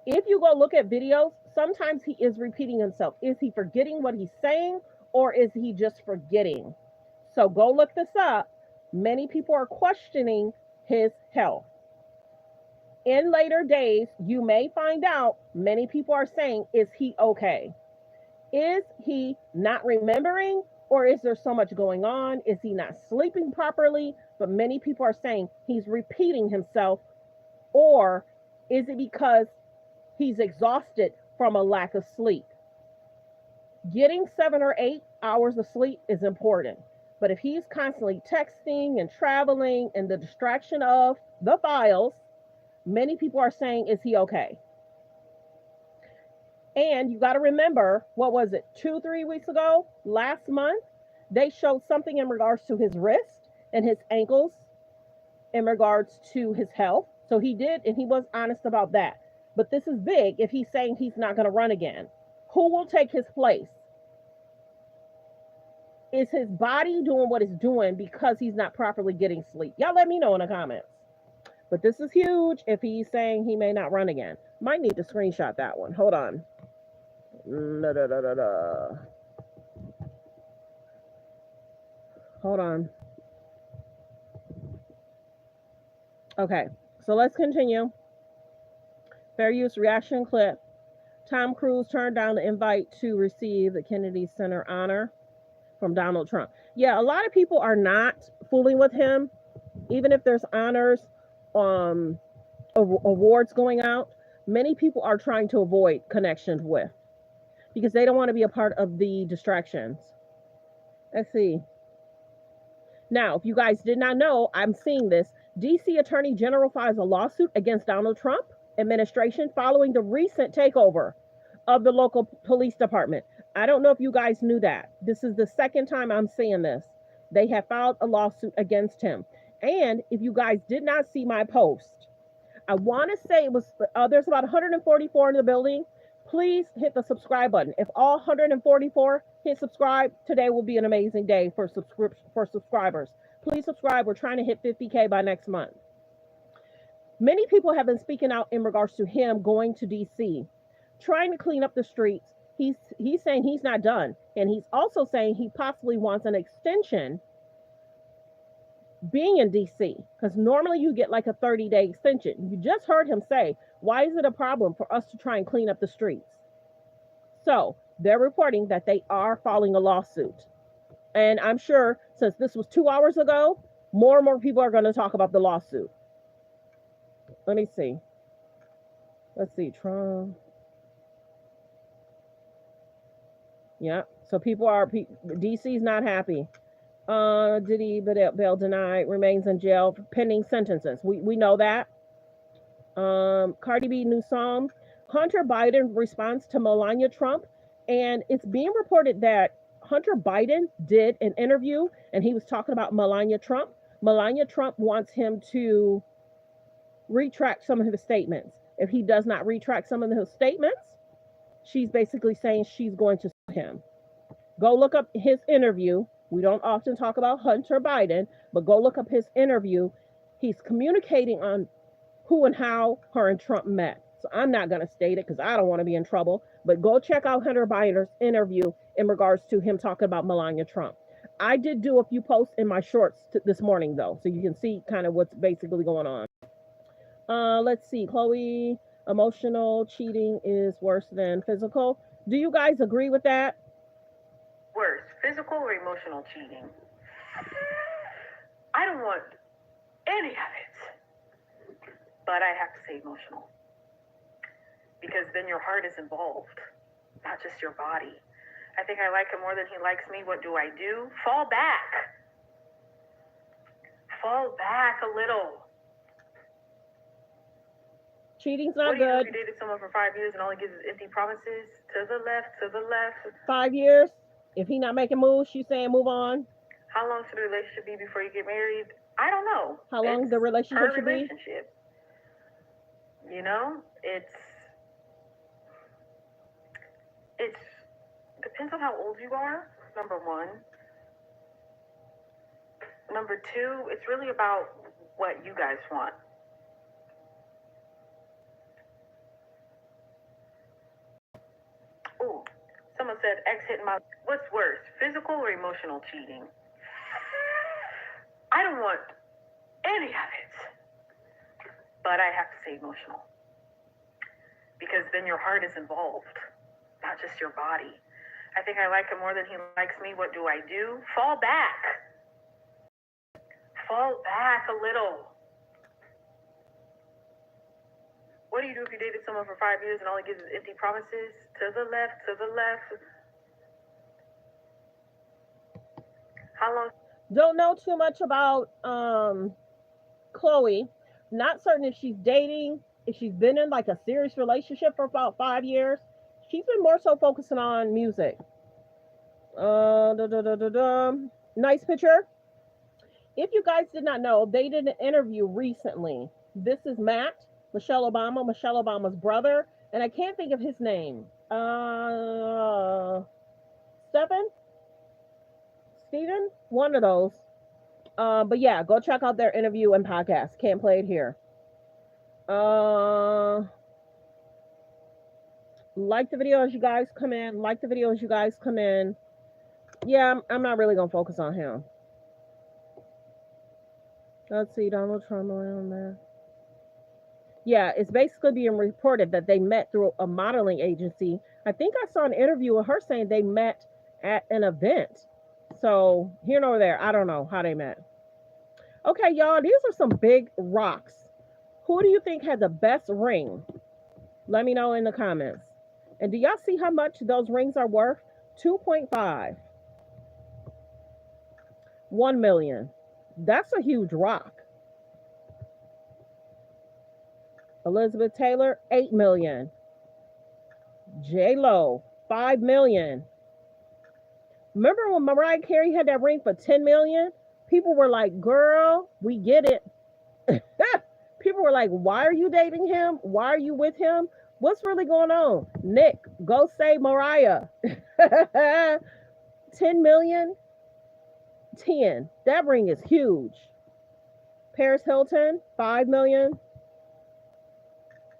If you go look at videos, sometimes he is repeating himself. Is he forgetting what he's saying, or is he just forgetting? So go look this up. Many people are questioning his health. In later days, you may find out many people are saying, is he okay? Is he not remembering, or is there so much going on? Is he not sleeping properly? But many people are saying he's repeating himself, or is it because He's exhausted from a lack of sleep. Getting 7 or 8 hours of sleep is important. But if he's constantly texting and traveling and the distraction of the files, many people are saying, is he okay? And you got to remember, what was it, 2-3 weeks ago, last month, they showed something in regards to his wrist and his ankles in regards to his health. So he did, and he was honest about that. But this is big if he's saying he's not going to run again. Who will take his place? Is his body doing what it's doing because he's not properly getting sleep? Y'all let me know in the comments. But this is huge if he's saying he may not run again. Might need to screenshot that one. Hold on. Hold on. Okay, so let's continue. Fair use reaction clip. Tom Cruise turned down the invite to receive the Kennedy Center honor from Donald Trump. Yeah, a lot of people are not fooling with him, even if there's honors, awards going out. Many people are trying to avoid connections with, because they don't want to be a part of the distractions. Let's see. Now, if you guys did not know, I'm seeing this. DC Attorney General files a lawsuit against Donald Trump administration following the recent takeover of the local police department. I don't know if you guys knew that. This is the second time I'm seeing this. They have filed a lawsuit against him. And if you guys did not see my post, I want to say it was, there's about 144 in the building. Please hit the subscribe button. If all 144 hit subscribe, today will be an amazing day for subscribers. Please subscribe. We're trying to hit 50K by next month. Many people have been speaking out in regards to him going to DC, trying to clean up the streets. He's saying he's not done. And he's also saying he possibly wants an extension being in DC, because normally you get like a 30-day extension. You just heard him say, why is it a problem for us to try and clean up the streets? So they're reporting that they are filing a lawsuit. And I'm sure since this was 2 hours ago, more and more people are going to talk about the lawsuit. Let me see. Let's see, Trump. Yeah, so people are, DC's not happy. Diddy bail denied, remains in jail pending sentences. We know that. Cardi B new song. Hunter Biden responds to Melania Trump, and it's being reported that Hunter Biden did an interview and he was talking about Melania Trump. Melania Trump wants him to retract some of his statements. If he does not retract some of his statements, she's basically saying she's going to sue him. Go look up his interview. We don't often talk about Hunter Biden, but go look up his interview. He's communicating on who and how her and Trump met. So I'm not going to state it because I don't want to be in trouble, but go check out Hunter Biden's interview in regards to him talking about Melania Trump. I did do a few posts in my shorts this morning, though, so you can see kind of what's basically going on. Let's see, Chloe, emotional cheating is worse than physical. Do you guys agree with that? Worse, physical or emotional cheating? I don't want any of it, but I have to say emotional. Because then your heart is involved, not just your body. I think I like him more than he likes me. What do I do? Fall back. Fall back a little. Cheating's not good. What do you do if you dated someone for 5 years and all he gives is empty promises? To the left, to the left. 5 years? If he not making moves, she's saying move on. How long should the relationship be before you get married? I don't know. How long the relationship should be? You know, it depends on how old you are, number one. Number two, it's really about what you guys want. Ooh, someone said ex hitting my... What's worse, physical or emotional cheating? I don't want any of it, but I have to say emotional. Because then your heart is involved, not just your body. I think I like him more than he likes me. What do I do? Fall back. Fall back a little. What do you do if you dated someone for 5 years and all it gives is empty promises? To the left, to the left. How long? Don't know too much about Chloe. Not certain if she's dating, if she's been in like a serious relationship for about 5 years. She's been more so focusing on music. Nice picture. If you guys did not know, they did an interview recently. This is Matt, Michelle Obama's brother, and I can't think of his name. Steven? One of those. But yeah, go check out their interview and podcast. Can't play it here. Like the video as you guys come in. Yeah, I'm not really gonna focus on him. Let's see, Donald Trump around there. Yeah, it's basically being reported that they met through a modeling agency. I think I saw an interview with her saying they met at an event. So here nor there, I don't know how they met. Okay, y'all, these are some big rocks. Who do you think had the best ring? Let me know in the comments. And do y'all see how much those rings are worth? 2.5. 1 million. That's a huge rock. Elizabeth Taylor, 8 million. J-Lo, 5 million. Remember when Mariah Carey had that ring for 10 million? People were like, girl, we get it. People were like, why are you dating him? Why are you with him? What's really going on? Nick, go say Mariah. 10 million? 10. That ring is huge. Paris Hilton, 5 million.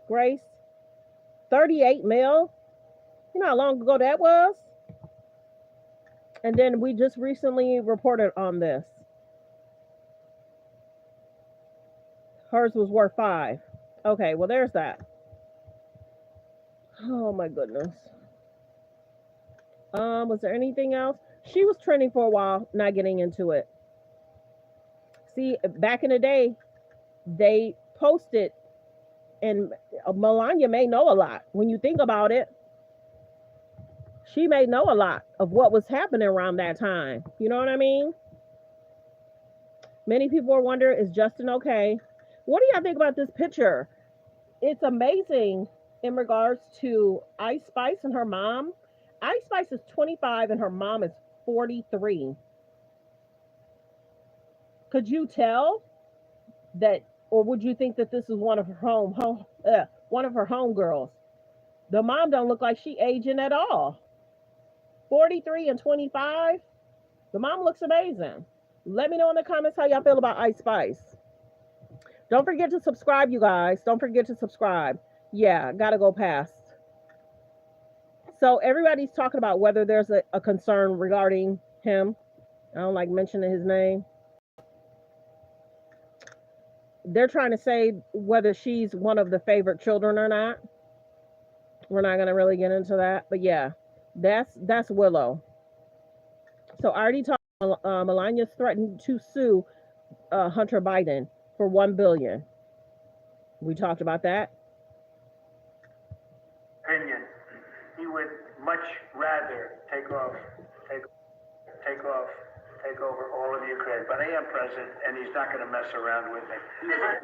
Grace, 38 mil. You know how long ago that was? And then we just recently reported on this. Hers was worth 5. Okay, well, there's that. Oh, my goodness. Was there anything else? She was trending for a while, not getting into it. See, back in the day, they posted, and Melania may know a lot. When you think about it, she may know a lot of what was happening around that time. You know what I mean? Many people are wondering, is Justin okay? What do y'all think about this picture? It's amazing in regards to Ice Spice and her mom. Ice Spice is 25 and her mom is 43. Could you tell that, or would you think that this is one of her homegirls? The mom don't look like she aging at all. 43 and 25. The mom looks amazing. Let me know in the comments how y'all feel about Ice Spice. Don't forget to subscribe, you guys. Don't forget to subscribe. Yeah, gotta go past. So everybody's talking about whether there's a concern regarding him. I don't like mentioning his name. They're trying to say whether she's one of the favorite children or not. We're not going to really get into that. But yeah, that's Willow. So I already talked about Melania's threatened to sue Hunter Biden for $1 billion. We talked about that. Opinion. He would much rather take over all of Ukraine. But I am president, and he's not going to mess around with me.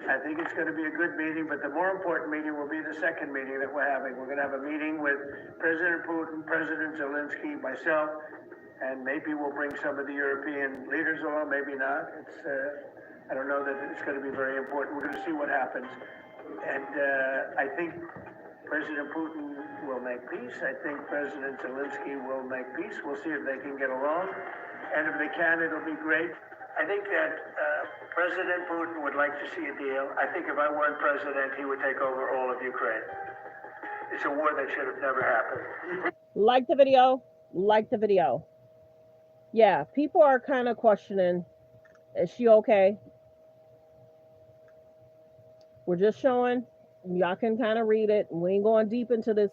I think it's going to be a good meeting, but the more important meeting will be the second meeting that we're having. We're going to have a meeting with President Putin, President Zelensky, myself, and maybe we'll bring some of the European leaders along, maybe not. I don't know that it's going to be very important. We're going to see what happens. And I think President Putin will make peace. I think President Zelensky will make peace. We'll see if they can get along. And if they can, it'll be great. I think that President Putin would like to see a deal. I think if I weren't president, he would take over all of Ukraine. It's a war that should have never happened. Like the video. Like the video. Yeah, people are kind of questioning, is she okay? We're just showing. Y'all can kind of read it. We ain't going deep into this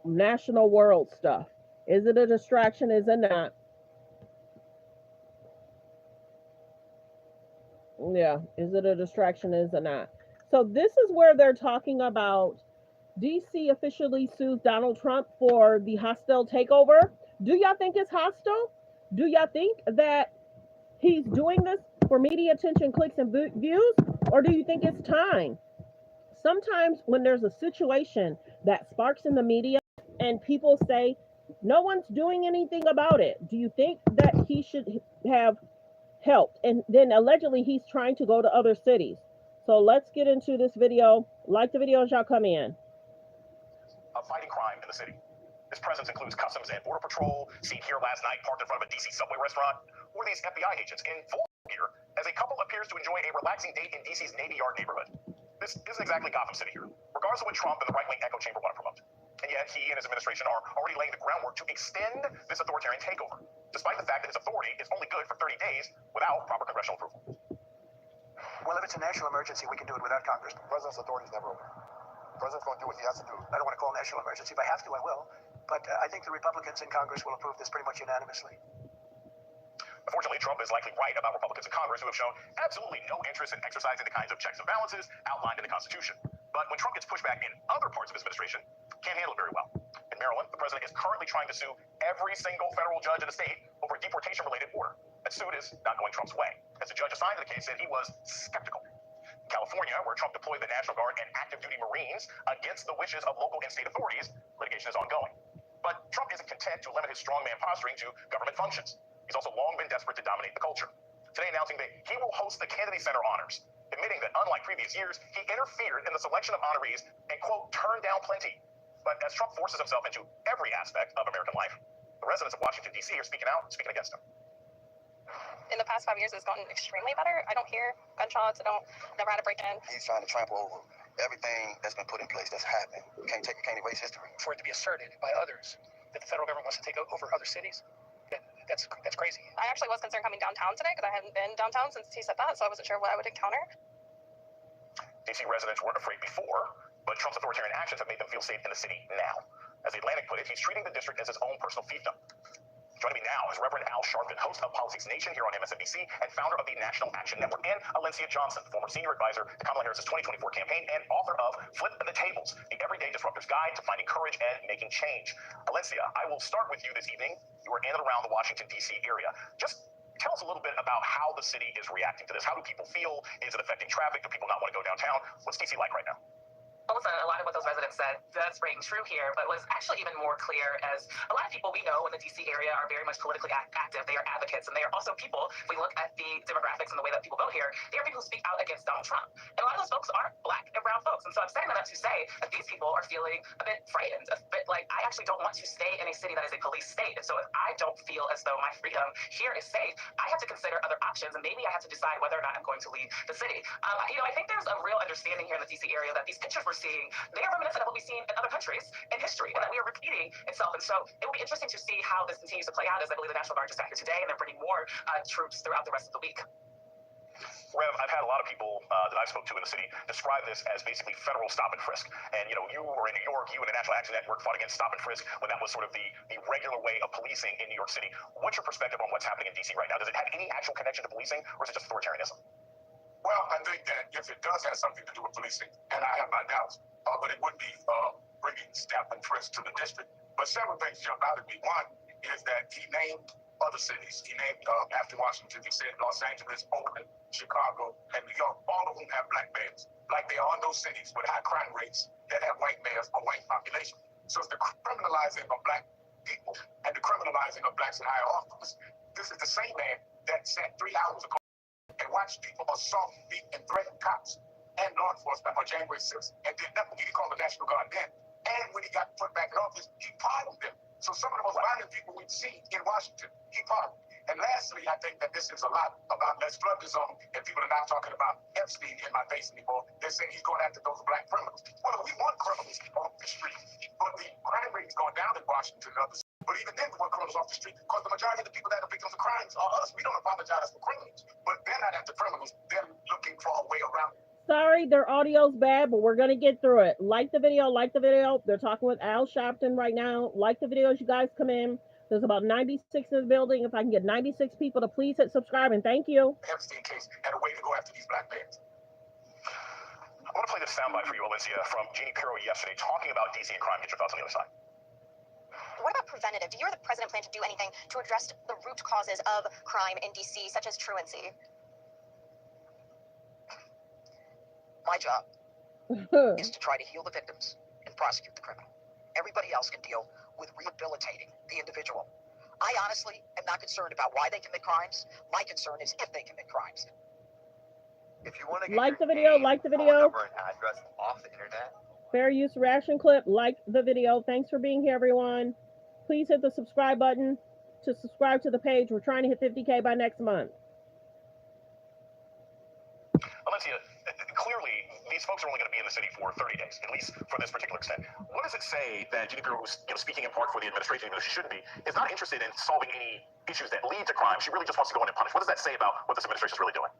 national world stuff. Is it a distraction? Is it not? Yeah, is it a distraction? Is it not? So this is where they're talking about DC officially sues Donald Trump for the hostile takeover. Do y'all think it's hostile? Do y'all think that he's doing this for media attention, clicks, and views? Or do you think it's time? Sometimes when there's a situation that sparks in the media and people say, no one's doing anything about it, do you think that he should have helped? And then allegedly he's trying to go to other cities. So let's get into this video. Like the video as y'all come in. Of fighting crime in the city. This presence includes Customs and Border Patrol, seen here last night parked in front of a DC subway restaurant, or these FBI agents in full gear as a couple appears to enjoy a relaxing date in DC's Navy Yard neighborhood. This isn't exactly Gotham City here, regardless of what Trump and the right-wing echo chamber want to promote. And yet he and his administration are already laying the groundwork to extend this authoritarian takeover, despite the fact that his authority is only good for 30 days without proper congressional approval. Well, if it's a national emergency, we can do it without Congress. The president's authority is never over. The president's going to do what he has to do. I don't want to call a national emergency. If I have to, I will. But I think the Republicans in Congress will approve this pretty much unanimously. Unfortunately, Trump is likely right about Republicans in Congress who have shown absolutely no interest in exercising the kinds of checks and balances outlined in the Constitution. But when Trump gets pushback in other parts of his administration, can't handle it very well. In Maryland, the president is currently trying to sue every single federal judge in the state over a deportation-related order. That suit is not going Trump's way, as the judge assigned to the case said he was skeptical. In California, where Trump deployed the National Guard and active duty Marines against the wishes of local and state authorities, litigation is ongoing. But Trump isn't content to limit his strongman posturing to government functions. He's also long been desperate to dominate the culture. Today announcing that he will host the Kennedy Center honors, admitting that unlike previous years, he interfered in the selection of honorees and, quote, turned down plenty. But as Trump forces himself into every aspect of American life, the residents of Washington, D.C. are speaking out, speaking against him. In the past 5 years, it's gotten extremely better. I don't hear gunshots. Never had a break-in. He's trying to trample over everything that's been put in place, that's happened. You can't erase history. For it to be asserted by others that the federal government wants to take over other cities, that's crazy. I actually was concerned coming downtown today because I hadn't been downtown since he said that, so I wasn't sure what I would encounter. D.C. residents weren't afraid before, but Trump's authoritarian actions have made them feel safe in the city now. As The Atlantic put it, he's treating the district as his own personal fiefdom. Joining me now is Reverend Al Sharpton, host of Politics Nation here on MSNBC and founder of the National Action Network, and Alencia Johnson, former senior advisor to Kamala Harris's 2024 campaign and author of Flip the Tables, the Everyday Disruptor's Guide to Finding Courage and Making Change. Alencia, I will start with you this evening. You are in and around the Washington, D.C. area. Just tell us a little bit about how the city is reacting to this. How do people feel? Is it affecting traffic? Do people not want to go downtown? What's D.C. like right now? Listen, a lot of what those residents said does ring true here, but was actually even more clear as a lot of people we know in the D.C. area are very much politically active. They are advocates, and they are also people, if we look at the demographics and the way that people vote here, they are people who speak out against Donald Trump. And a lot of those folks are black and brown folks. And so I'm saying that to say that these people are feeling a bit frightened, a bit like, I actually don't want to stay in a city that is a police state. And so if I don't feel as though my freedom here is safe, I have to consider other options, and maybe I have to decide whether or not I'm going to leave the city. I think there's a real understanding here in the D.C. area that these pictures we're seeing, they are reminiscent of what we've seen in other countries in history, and that we are repeating itself. And so it will be interesting to see how this continues to play out, as I believe the National Guard just got here today, and they're bringing more troops throughout the rest of the week. Rev, I've had a lot of people that I spoke to in the city describe this as basically federal stop and frisk. And, you were in New York, you and the National Action Network fought against stop and frisk when that was sort of the regular way of policing in New York City. What's your perspective on what's happening in D.C. right now? Does it have any actual connection to policing, or is it just authoritarianism? Well, I think that if it does have something to do with policing, and I have my doubts, but it would be bringing stop and frisk to the district. But several things jump out at me. One is that he named other cities. He named after Washington, he said Los Angeles, Oakland, Chicago, and New York, all of whom have black mayors. Like they are in those cities with high crime rates that have white mayors or white population. So it's the criminalizing of black people and the criminalizing of blacks in higher office. This is the same man that sat 3 hours ago and watched people assault, beat, and threaten cops and law enforcement on January 6th and did nothing. He called the National Guard then. And when he got put back in office, he pardoned them. So some of the most violent people we've seen in Washington, he pardoned. And lastly, I think that this is a lot about let's flood the zone, and people are not talking about Epstein in my face anymore. They're saying he's going after those black criminals. Well, we want criminals off the street, but the crime rate is going down in Washington and others. But even then, we want criminals off the street because the majority of the people that are victims of crimes are us. We don't apologize for criminals, but they're not after criminals. They're looking for a way around it. Sorry, their audio's bad, but we're going to get through it. Like the video, like the video. They're talking with Al Sharpton right now. Like the video as you guys come in. There's about 96 in the building. If I can get 96 people to please hit subscribe, and thank you. Epstein case had a way to go after these black men. I want to play this soundbite for you, Alicia, from Jeannie Pirro yesterday talking about D.C. and crime. Get your thoughts on the other side. What about preventative? Do you or the president plan to do anything to address the root causes of crime in D.C., such as truancy? My job is to try to heal the victims and prosecute the criminal. Everybody else can deal with rehabilitating the individual. I honestly am not concerned about why they commit crimes. My concern is if they commit crimes. If you want to get like the video, like the video. Number and address off the internet. Fair use reaction clip, like the video. Thanks for being here, everyone. Please hit the subscribe button to subscribe to the page. We're trying to hit 50K by next month. Alicia, clearly, these folks are only going to be in the city for 30 days, at least for this particular extent. What does it say that Jeannie Pirro, who's speaking in part for the administration, even though she shouldn't be, is not interested in solving any issues that lead to crime? She really just wants to go in and punish. What does that say about what this administration is really doing?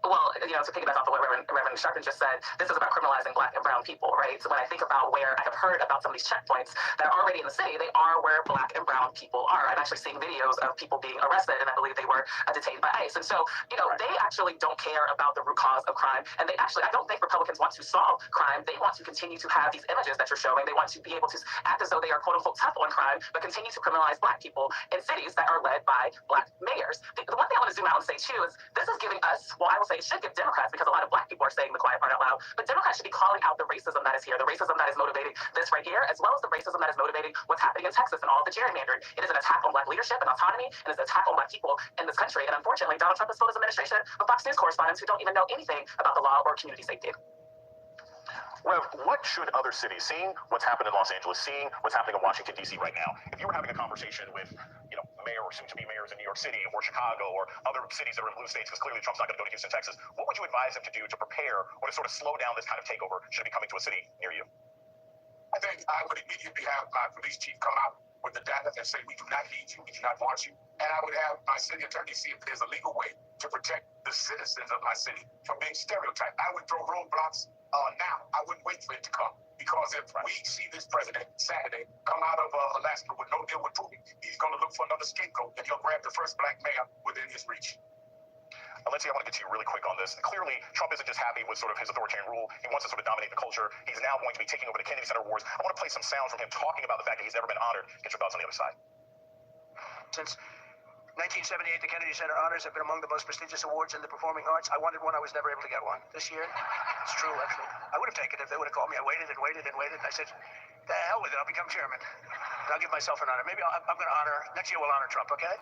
Well, to piggyback off of what Reverend Sharpton just said, this is about criminalizing Black and brown people, right? So when I think about where I have heard about some of these checkpoints that are already in the city, they are where Black and brown people are. I'm actually seeing videos of people being arrested, and I believe they were detained by ICE. And so, they actually don't care about the root cause of crime. And they actually, I don't think Republicans want to solve crime. They want to continue to have these images that you're showing. They want to be able to act as though they are, quote unquote, tough on crime, but continue to criminalize Black people in cities that are led by Black mayors. The one thing I want to zoom out and say, too, is this is giving us, well, I will say it should give Democrats, because a lot of Black people are saying the quiet part out loud, but Democrats should be calling out the racism that is here, the racism that is motivating this right here, as well as the racism that is motivating what's happening in Texas and all of the gerrymandering. It is an attack on Black leadership and autonomy, and it's an attack on Black people in this country. And unfortunately, Donald Trump has filled his administration with Fox News correspondents who don't even know anything about the law or community safety. Rev, what should other cities, seeing what's happened in Los Angeles, seeing what's happening in Washington, D.C. right now, if you were having a conversation with, mayor or soon-to-be mayors in New York City or Chicago or other cities that are in blue states, because clearly Trump's not going to go to Houston, Texas, what would you advise them to do to prepare or to sort of slow down this kind of takeover should it be coming to a city near you? I think I would immediately have my police chief come out with the data and say, we do not need you, we do not want you. And I would have my city attorney see if there's a legal way to protect the citizens of my city from being stereotyped. I would throw roadblocks now. I wouldn't wait for it to come. Because if we see this president Saturday come out of Alaska with no deal with Putin, he's going to look for another scapegoat, and he'll grab the first Black mayor within his reach. Let's see, I want to get to you really quick on this. Clearly, Trump isn't just happy with sort of his authoritarian rule. He wants to sort of dominate the culture. He's now going to be taking over the Kennedy Center wars. I want to play some sounds from him talking about the fact that he's never been honored. Get your thoughts on the other side. Since 1978, the Kennedy Center honors have been among the most prestigious awards in the performing arts. I wanted one. I was never able to get one. This year, it's true, actually. I would have taken it if they would have called me. I waited and waited and waited. And I said, the hell with it. I'll become chairman. I'll give myself an honor. Maybe I'm going to honor, next year we'll honor Trump, okay?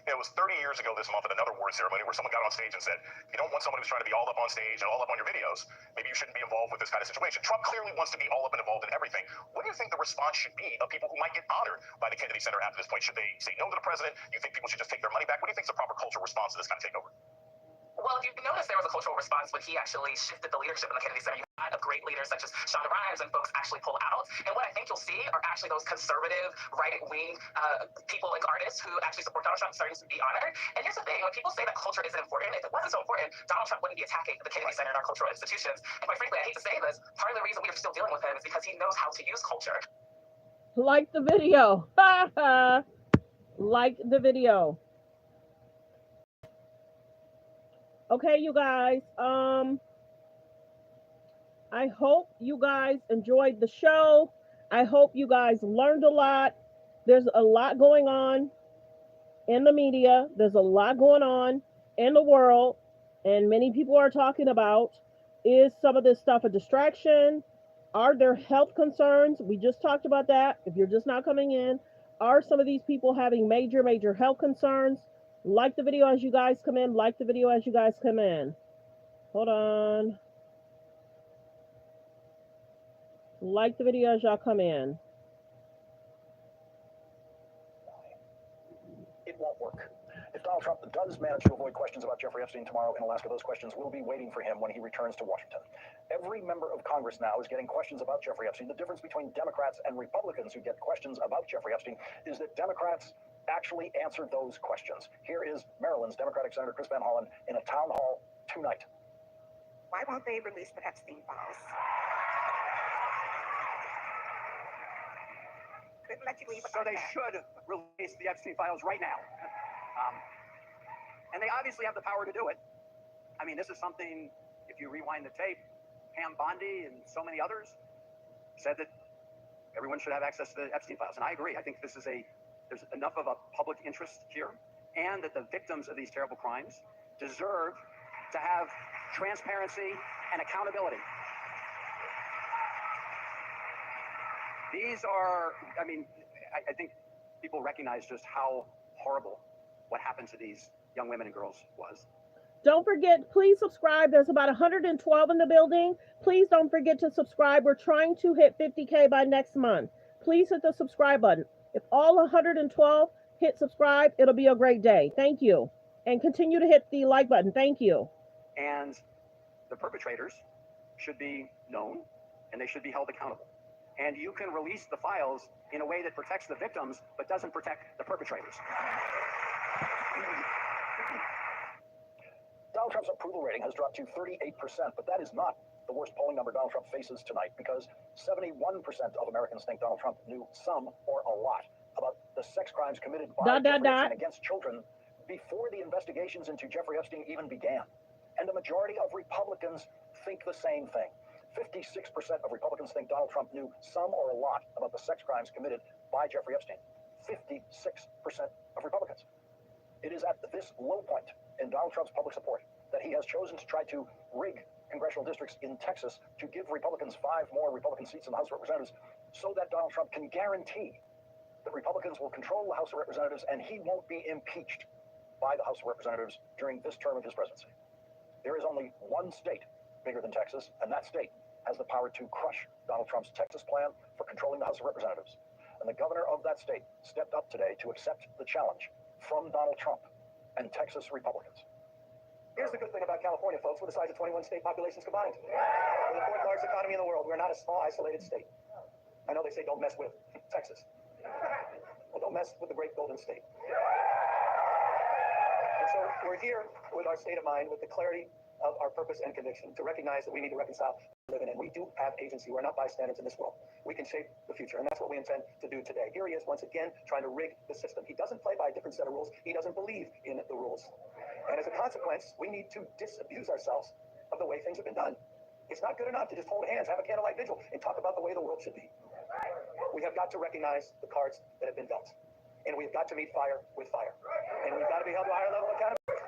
It was 30 years ago this month at another award ceremony where someone got on stage and said, you don't want someone who's trying to be all up on stage and all up on your videos. Maybe you shouldn't be involved with this kind of situation. Trump clearly wants to be all up and involved in everything. What do you think the response should be of people who might get honored by the Kennedy Center after this point? Should they say no to the president? Do you think people should just take their money back? What do you think is the proper cultural response to this kind of takeover? Well, if you notice, there was a cultural response when he actually shifted the leadership in the Kennedy Center. You had of great leaders such as Shonda Rhimes and folks actually pull out. And what I think you'll see are actually those conservative, right-wing people like artists who actually support Donald Trump starting to be honored. And here's the thing, when people say that culture isn't important, if it wasn't so important, Donald Trump wouldn't be attacking the Kennedy Center and our cultural institutions. And quite frankly, I hate to say this, part of the reason we are still dealing with him is because he knows how to use culture. Like the video. Like the video. Okay, you guys, I hope you guys enjoyed the show. I hope you guys learned a lot. There's a lot going on in the media. There's a lot going on in the world. And many people are talking about, is some of this stuff a distraction? Are there health concerns? We just talked about that. If you're just not coming in, are some of these people having major, major health concerns? Like the video as you guys come in. Like the video as you guys come in. Hold on. Like the video as y'all come in. It won't work. If Donald Trump does manage to avoid questions about Jeffrey Epstein tomorrow in Alaska, those questions will be waiting for him when he returns to Washington. Every member of Congress now is getting questions about Jeffrey Epstein. The difference between Democrats and Republicans who get questions about Jeffrey Epstein is that Democrats actually answered those questions. Here is Maryland's Democratic Senator Chris Van Hollen in a town hall tonight. Why won't they release the Epstein files? Couldn't let you leave. So they should release the Epstein files right now. And they obviously have the power to do it. I mean, this is something, if if you rewind the tape, Pam Bondi and so many others said that everyone should have access to the Epstein files. And I agree. I think there's enough of a public interest here, and that the victims of these terrible crimes deserve to have transparency and accountability. These are, I think people recognize just how horrible what happened to these young women and girls was. Don't forget, please subscribe. There's about 112 in the building. Please don't forget to subscribe. We're trying to hit 50K by next month. Please hit the subscribe button. If all 112 hit subscribe, it'll be a great day. Thank you. And continue to hit the like button. Thank you. And the perpetrators should be known, and they should be held accountable. And you can release the files in a way that protects the victims, but doesn't protect the perpetrators. Donald Trump's approval rating has dropped to 38%, but that is not the worst polling number Donald Trump faces tonight, because 71% of Americans think Donald Trump knew some or a lot about the sex crimes committed by Jeffrey Epstein against children before the investigations into Jeffrey Epstein even began. And the majority of Republicans think the same thing. 56% of Republicans think Donald Trump knew some or a lot about the sex crimes committed by Jeffrey Epstein. 56% of Republicans. It is at this low point in Donald Trump's public support that he has chosen to try to rig congressional districts in Texas to give Republicans 5 more Republican seats in the House of Representatives, so that Donald Trump can guarantee that Republicans will control the House of Representatives and he won't be impeached by the House of Representatives during this term of his presidency. There is only one state bigger than Texas, and that state has the power to crush Donald Trump's Texas plan for controlling the House of Representatives. And the governor of that state stepped up today to accept the challenge from Donald Trump and Texas Republicans. Here's the good thing about California, folks. We're the size of 21 state populations combined. We're the 4th largest economy in the world. We're not a small, isolated state. I know they say don't mess with Texas. Well, don't mess with the great Golden State. And so we're here with our state of mind, with the clarity of our purpose and conviction, to recognize that we need to reconcile living in. We do have agency. We're not bystanders in this world. We can shape the future, and that's what we intend to do today. Here he is once again trying to rig the system. He doesn't play by a different set of rules. He doesn't believe in the rules. And as a consequence, we need to disabuse ourselves of the way things have been done. It's not good enough to just hold hands, have a candlelight vigil, and talk about the way the world should be. We have got to recognize the cards that have been dealt. And we've got to meet fire with fire. And we've got to be held to a higher level of accountability.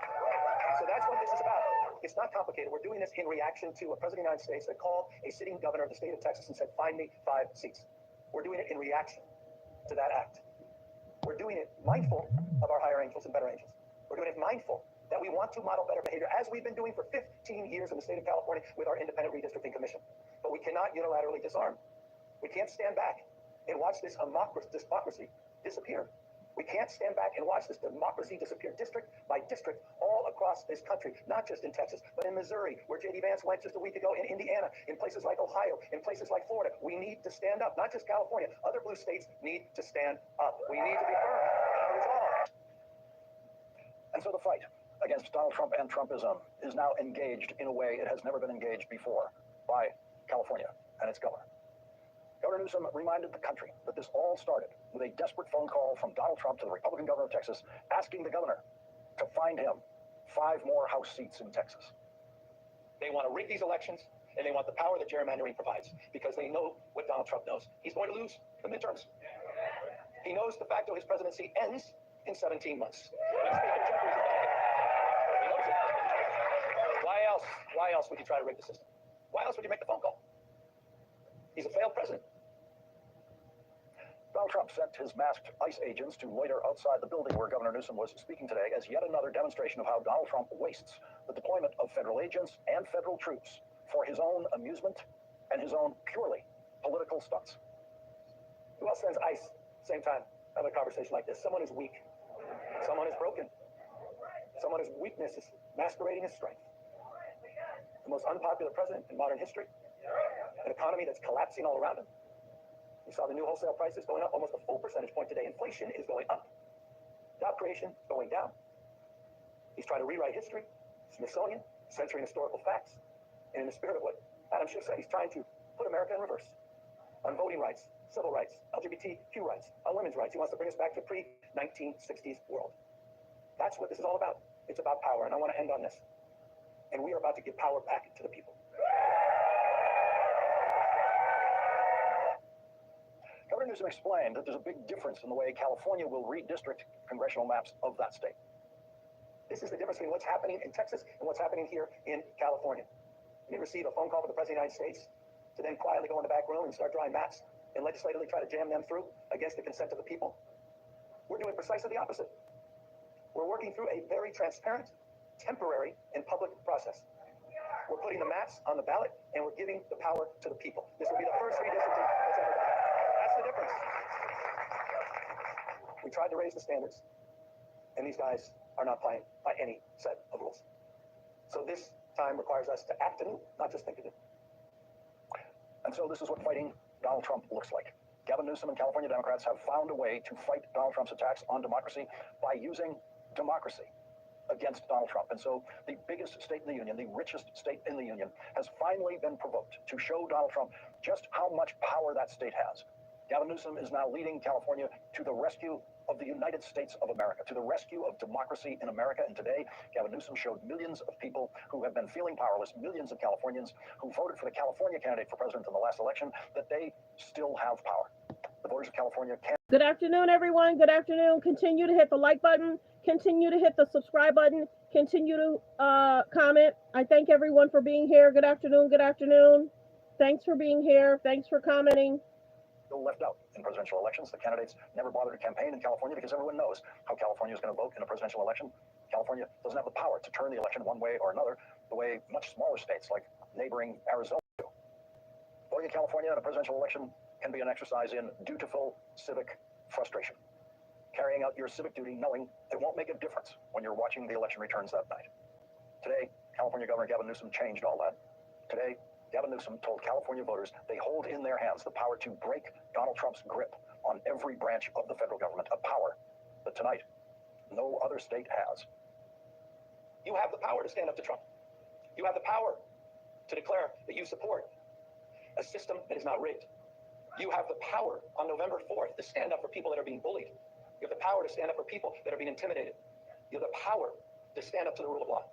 So that's what this is about. It's not complicated. We're doing this in reaction to a president of the United States that called a sitting governor of the state of Texas and said, find me 5 seats. We're doing it in reaction to that act. We're doing it mindful of our higher angels and better angels. We're doing it mindful that we want to model better behavior, as we've been doing for 15 years in the state of California with our independent redistricting commission. But we cannot unilaterally disarm. We can't stand back and watch this democracy disappear. We can't stand back and watch this democracy disappear district by district all across this country, not just in Texas, but in Missouri, where J.D. Vance went just a week ago, in Indiana, in places like Ohio, in places like Florida. We need to stand up, not just California. Other blue states need to stand up. We need to be firm in our resolve. And so the fight against Donald Trump and Trumpism is now engaged in a way it has never been engaged before by California and its governor. Governor Newsom reminded the country that this all started with a desperate phone call from Donald Trump to the Republican governor of Texas, asking the governor to find him 5 more House seats in Texas. They want to rig these elections, and they want the power that gerrymandering provides, because they know what Donald Trump knows. He's going to lose the midterms. He knows de facto his presidency ends in 17 months. Why else would you try to rig the system? Why else would you make the phone call? He's a failed president. Donald Trump sent his masked ICE agents to loiter outside the building where Governor Newsom was speaking today as yet another demonstration of how Donald Trump wastes the deployment of federal agents and federal troops for his own amusement and his own purely political stunts. Who else sends ICE same time have a conversation like this? Someone who's weak. Someone who's broken. Someone whose weakness is masquerading as strength. The most unpopular president in modern history. An economy that's collapsing all around him. You saw the new wholesale prices going up almost a full percentage point today. Inflation is going up. Job creation going down. He's trying to rewrite history, Smithsonian, censoring historical facts. And in the spirit of what Adam Schiff said, he's trying to put America in reverse. On voting rights, civil rights, LGBTQ rights, on women's rights. He wants to bring us back to pre-1960s world. That's what this is all about. It's about power. And I want to end on this. and we are about to give power back to the people. Governor Newsom explained that there's a big difference in the way California will redistrict congressional maps of that state. This is the difference between what's happening in Texas and what's happening here in California. You receive a phone call from the President of the United States to then quietly go in the back room and start drawing maps and legislatively try to jam them through against the consent of the people. We're doing precisely the opposite. We're working through a very transparent, temporary, and public process. We're putting the maps on the ballot, and we're giving the power to the people. This will be the first redistricting that's ever done. That's the difference. We tried to raise the standards, and these guys are not playing by any set of rules. So this time requires us to act anew, not just think anew. And so this is what fighting Donald Trump looks like. Gavin Newsom and California Democrats have found a way to fight Donald Trump's attacks on democracy by using democracy against Donald Trump. And so the biggest state in the union, the richest state in the union, has finally been provoked to show Donald Trump just how much power that state has. Gavin Newsom is now leading California to the rescue of the United States of America, to the rescue of democracy in America. And today, Gavin Newsom showed millions of people who have been feeling powerless, millions of Californians who voted for the California candidate for president in the last election, that they still have power. The voters of California can. Good afternoon, everyone. Good afternoon. Continue to hit the like button. Continue to hit the subscribe button. Continue to comment. I thank everyone for being here. Good afternoon. Good afternoon. Thanks for being here. Thanks for commenting. Still left out in presidential elections. The candidates never bothered to campaign in California because everyone knows how California is going to vote in a presidential election. California doesn't have the power to turn the election one way or another, the way much smaller states like neighboring Arizona do. Voting in California in a presidential election can be an exercise in dutiful civic frustration. Carrying out your civic duty knowing it won't make a difference when you're watching the election returns that night. Today, California Governor Gavin Newsom changed all that. Today, Gavin Newsom told California voters they hold in their hands the power to break Donald Trump's grip on every branch of the federal government, a power that tonight no other state has. You have the power to stand up to Trump. You have the power to declare that you support a system that is not rigged. You have the power on November 4th to stand up for people that are being bullied. You have the power to stand up for people that are being intimidated. You have the power to stand up to the rule of law.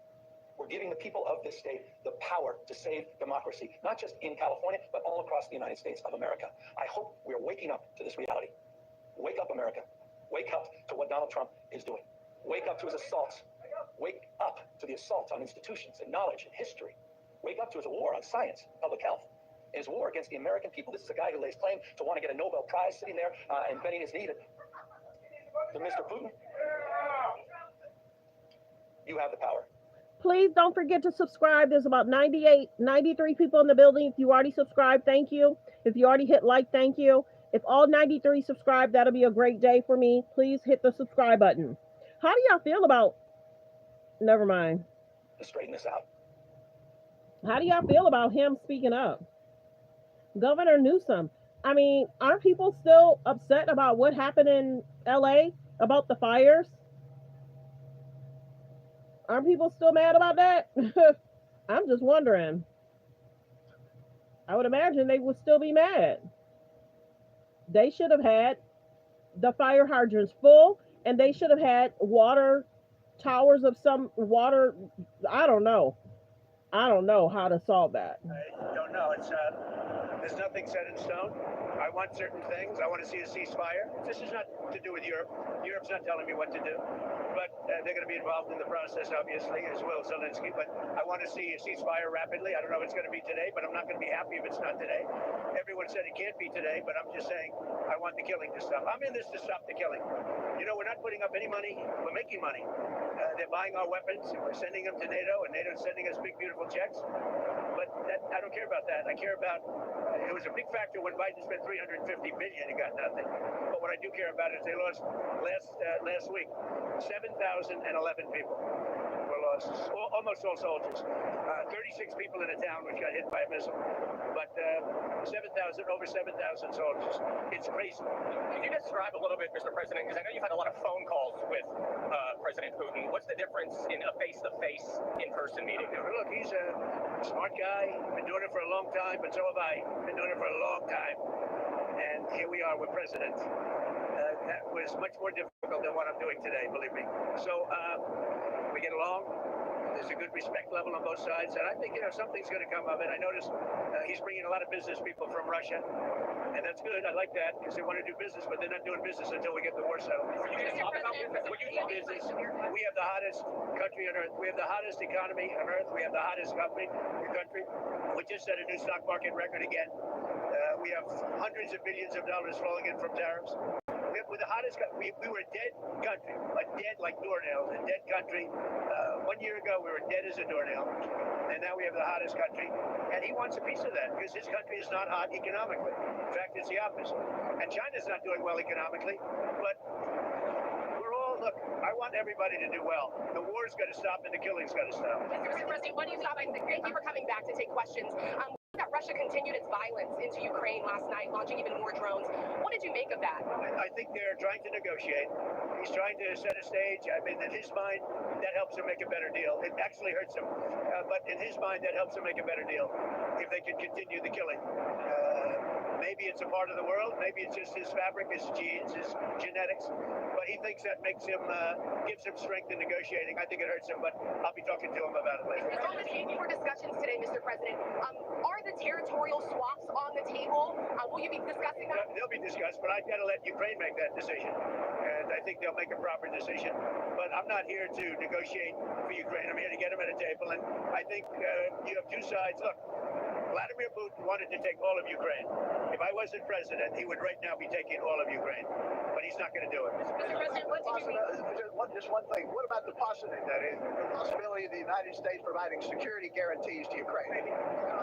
We're giving the people of this state the power to save democracy, not just in California, but all across the United States of America. I hope we're waking up to this reality. Wake up, America. Wake up to what Donald Trump is doing. Wake up to his assaults. Wake up to the assaults on institutions and knowledge and history. Wake up to his war on science, public health, and his war against the American people. This is a guy who lays claim to want to get a Nobel Prize sitting there and betting his knee to Mr. Putin. You have the power. Please don't forget to subscribe. There's about 93 people in the building. If you already subscribed, thank you. If you already hit like, thank you. If all 93 subscribe, that'll be a great day for me. Please hit the subscribe button. How do y'all feel about, never mind. To straighten this out. How do y'all feel about him speaking up? Governor Newsom. I mean, aren't people still upset about what happened in LA, about the fires? Aren't people still mad about that? I'm just wondering. I would imagine they would still be mad. They should have had the fire hydrants full, and they should have had water towers of some water. I don't know how to solve that. I don't know. There's nothing set in stone. I want certain things. I want to see a ceasefire. This is not to do with Europe. Europe's not telling me what to do. But they're going to be involved in the process, obviously, as will Zelensky. But I want to see a ceasefire rapidly. I don't know if it's going to be today, but I'm not going to be happy if it's not today. Everyone said it can't be today, but I'm just saying I want the killing to stop. I'm in this to stop the killing. You know, we're not putting up any money. We're making money. They're buying our weapons, and we're sending them to NATO, and NATO's sending us big, beautiful checks. But I don't care about that. I care about, it was a big factor when Biden spent $350 billion and got nothing. But what I do care about is they lost last week 7,011 people were lost, almost all soldiers. 36 people in a town which got hit by a missile. But over 7,000 soldiers. It's crazy. Can you describe a little bit, Mr. President, because I know you've had a lot of phone calls with President Putin. What's the difference in a face-to-face, in-person meeting? Look, he's a smart guy. Been doing it for a long time, but so have I. Been doing it for a long time. And here we are with President. That was much more difficult than what I'm doing today, believe me. So we get along. There's a good respect level on both sides, and I think something's going to come of it. I noticed he's bringing a lot of business people from Russia, and that's good. I like that because they want to do business, but they're not doing business until we get the war settled. When you talk about business, we have the hottest country on earth. We have the hottest economy on earth. We have the hottest country. We just set a new stock market record again. We have hundreds of billions of dollars flowing in from tariffs. We're the hottest country. We were a dead country, like doornails, a dead country. 1 year ago, we were dead as a doornail, and now we have the hottest country. And he wants a piece of that because his country is not hot economically. In fact, it's the opposite. And China's not doing well economically, but look, I want everybody to do well. The war's got to stop and the killing's got to stop. Mr. President, what do you stop? Thank you for coming back to take questions. That Russia continued its violence into Ukraine last night, launching even more drones. What did you make of that? I think they're trying to negotiate. He's trying to set a stage. I mean, in his mind, that helps him make a better deal. It actually hurts him, but in his mind, that helps him make a better deal if they can continue the killing. Maybe it's a part of the world. Maybe it's just his fabric, his genes, his genetics. But he thinks that makes him, gives him strength in negotiating. I think it hurts him, but I'll be talking to him about it later. It's on the table for discussions today, Mr. President. Are the territorial swaps on the table? Will you be discussing that? They'll be discussed, but I've got to let Ukraine make that decision. And I think they'll make a proper decision. But I'm not here to negotiate for Ukraine. I'm here to get them at a table. And I think you have two sides. Look, Vladimir Putin wanted to take all of Ukraine. If I wasn't president, he would right now be taking all of Ukraine. But he's not going to do it. Mr. President, what did you mean? Just one thing. What about the possibility of the United States providing security guarantees to Ukraine?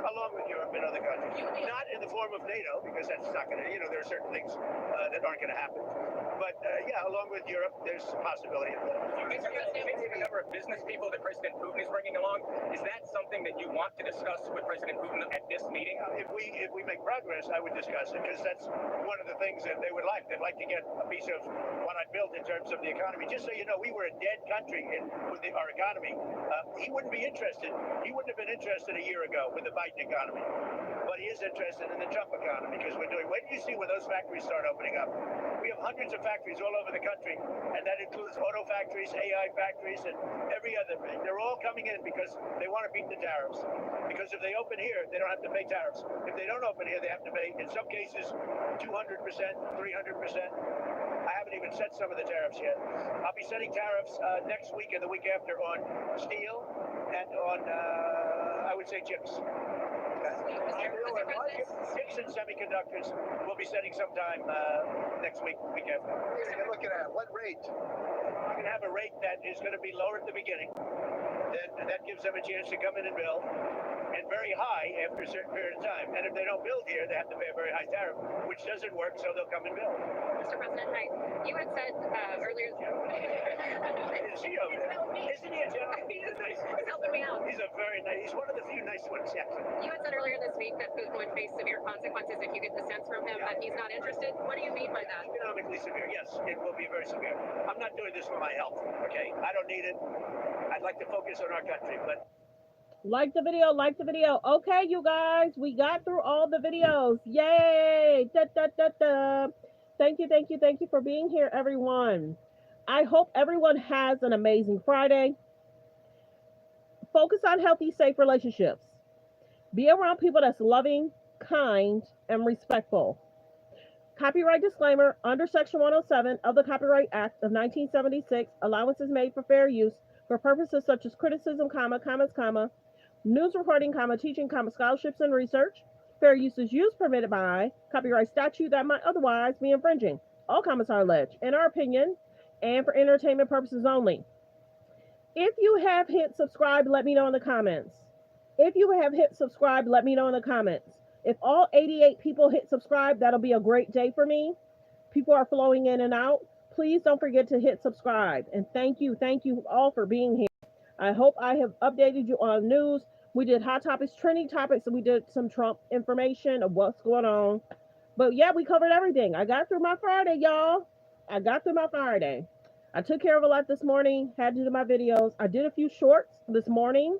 Along with Europe and other countries. Not in the form of NATO, because that's not going to, there are certain things that aren't going to happen. But yeah, along with Europe, there's a possibility of that. Mr. President, the number of business people that President Putin is bringing along, is that something that you want to discuss with President Putin at this meeting? If we make progress, I would discuss it, because that's one of the things that they would like. They'd like to get a piece of what I built in terms of the economy. Just so you know, we were a dead country with our economy. He wouldn't be interested. He wouldn't have been interested a year ago with the Biden economy. But he is interested in the Trump economy, because we're doing. Wait till you see when those factories start opening up. We have hundreds of factories all over the country, and that includes auto factories, AI factories, and every other thing. They're all coming in because they want to beat the tariffs. Because if they open here, they don't have to pay tariffs. If they don't open here, they have to pay, in some cases, 200%, 300%. I haven't even set some of the tariffs yet. I'll be setting tariffs next week and the week after on steel and on, I would say, chips. Chips and semiconductors we'll be setting sometime next week after. You're looking at what rate? We're going to have a rate that is going to be lower at the beginning. Then that gives them a chance to come in and build, and very high after a certain period of time. And if they don't build here, they have to pay a very high tariff, which doesn't work, so they'll come and build. Mr. President, hi. You had said earlier... Is he over there? Isn't he a gentleman? He is nice. He's helping me out. He's a very nice, he's one of the few nice ones, yeah. You had said earlier this week that Putin would face severe consequences if you get the sense from him that he's not interested. What do you mean by that? Economically severe, yes. It will be very severe. I'm not doing this for my health, okay? I don't need it. I'd like to focus on our country, but... Like the video, like the video. Okay, you guys, we got through all the videos. Yay! Da, da, da, da. Thank you, thank you, thank you for being here, everyone. I hope everyone has an amazing Friday. Focus on healthy, safe relationships. Be around people that's loving, kind, and respectful. Copyright disclaimer, under Section 107 of the Copyright Act of 1976, allowance is made for fair use for purposes such as criticism, comments, news reporting, teaching, scholarships, and research. Fair use is used permitted by copyright statute that might otherwise be infringing. All comments are alleged, in our opinion, and for entertainment purposes only. If you have hit subscribe, let me know in the comments. If you have hit subscribe, let me know in the comments. If all 88 people hit subscribe, that'll be a great day for me. People are flowing in and out. Please don't forget to hit subscribe. And thank you all for being here. I hope I have updated you on news. We did hot topics, trending topics, and we did some Trump information of what's going on. But yeah, we covered everything. I got through my Friday, y'all. I got through my Friday. I took care of a lot this morning, had to do my videos. I did a few shorts this morning.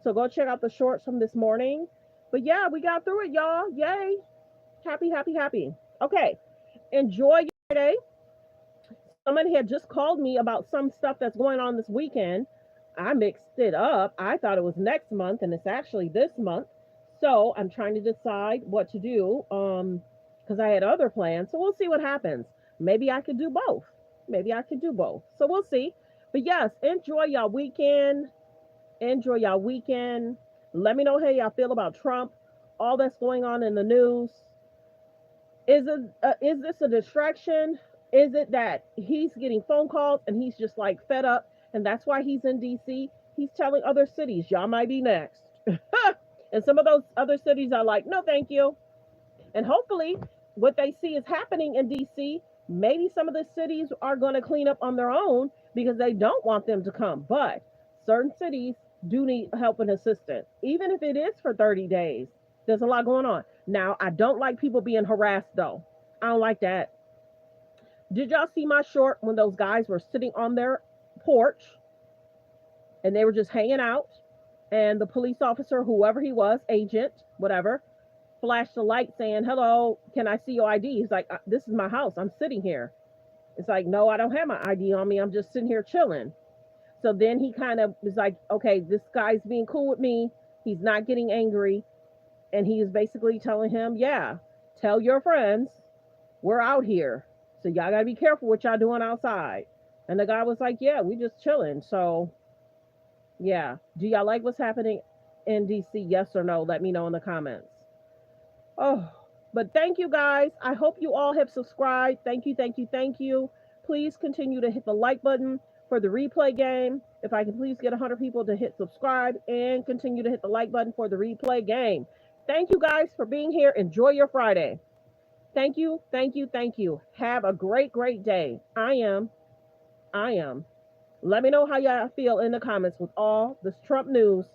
So go check out the shorts from this morning. But yeah, we got through it, y'all. Yay. Happy, happy, happy. Okay. Enjoy your Friday. Somebody had just called me about some stuff that's going on this weekend. I mixed it up. I thought it was next month and it's actually this month. So I'm trying to decide what to do. Because I had other plans. So we'll see what happens. Maybe I could do both. Maybe I could do both. So we'll see. But yes, enjoy y'all weekend. Enjoy y'all weekend. Let me know how y'all feel about Trump, all that's going on in the news. Is this a distraction? Is it that he's getting phone calls and he's just like fed up, and that's why he's in D.C.? He's telling other cities, y'all might be next, and some of those other cities are like, no, thank you. And hopefully, what they see is happening in D.C. Maybe some of the cities are going to clean up on their own because they don't want them to come. But certain cities do need help and assistance, even if it is for 30 days. There's a lot going on. Now, I don't like people being harassed, though. I don't like that. Did y'all see my short when those guys were sitting on their porch and they were just hanging out? And the police officer, whoever he was, agent, whatever, flashed a light saying, hello, can I see your ID? He's like, this is my house. I'm sitting here. It's like, no, I don't have my ID on me. I'm just sitting here chilling. So then he kind of was like, okay, this guy's being cool with me. He's not getting angry. And he is basically telling him, yeah, tell your friends we're out here. So y'all got to be careful what y'all doing outside. And the guy was like, yeah, we just chilling. So, yeah. Do y'all like what's happening in DC? Yes or no? Let me know in the comments. Oh, but thank you guys. I hope you all have subscribed. Thank you, thank you, thank you. Please continue to hit the like button for the replay game. If I can please get 100 people to hit subscribe and continue to hit the like button for the replay game. Thank you guys for being here. Enjoy your Friday. Thank you, thank you, thank you. Have a great, great day. I am. Let me know how y'all feel in the comments with all this Trump news.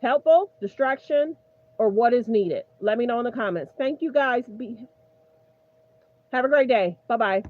Helpful, distraction, or what is needed? Let me know in the comments. Thank you guys. Have a great day. Bye-bye.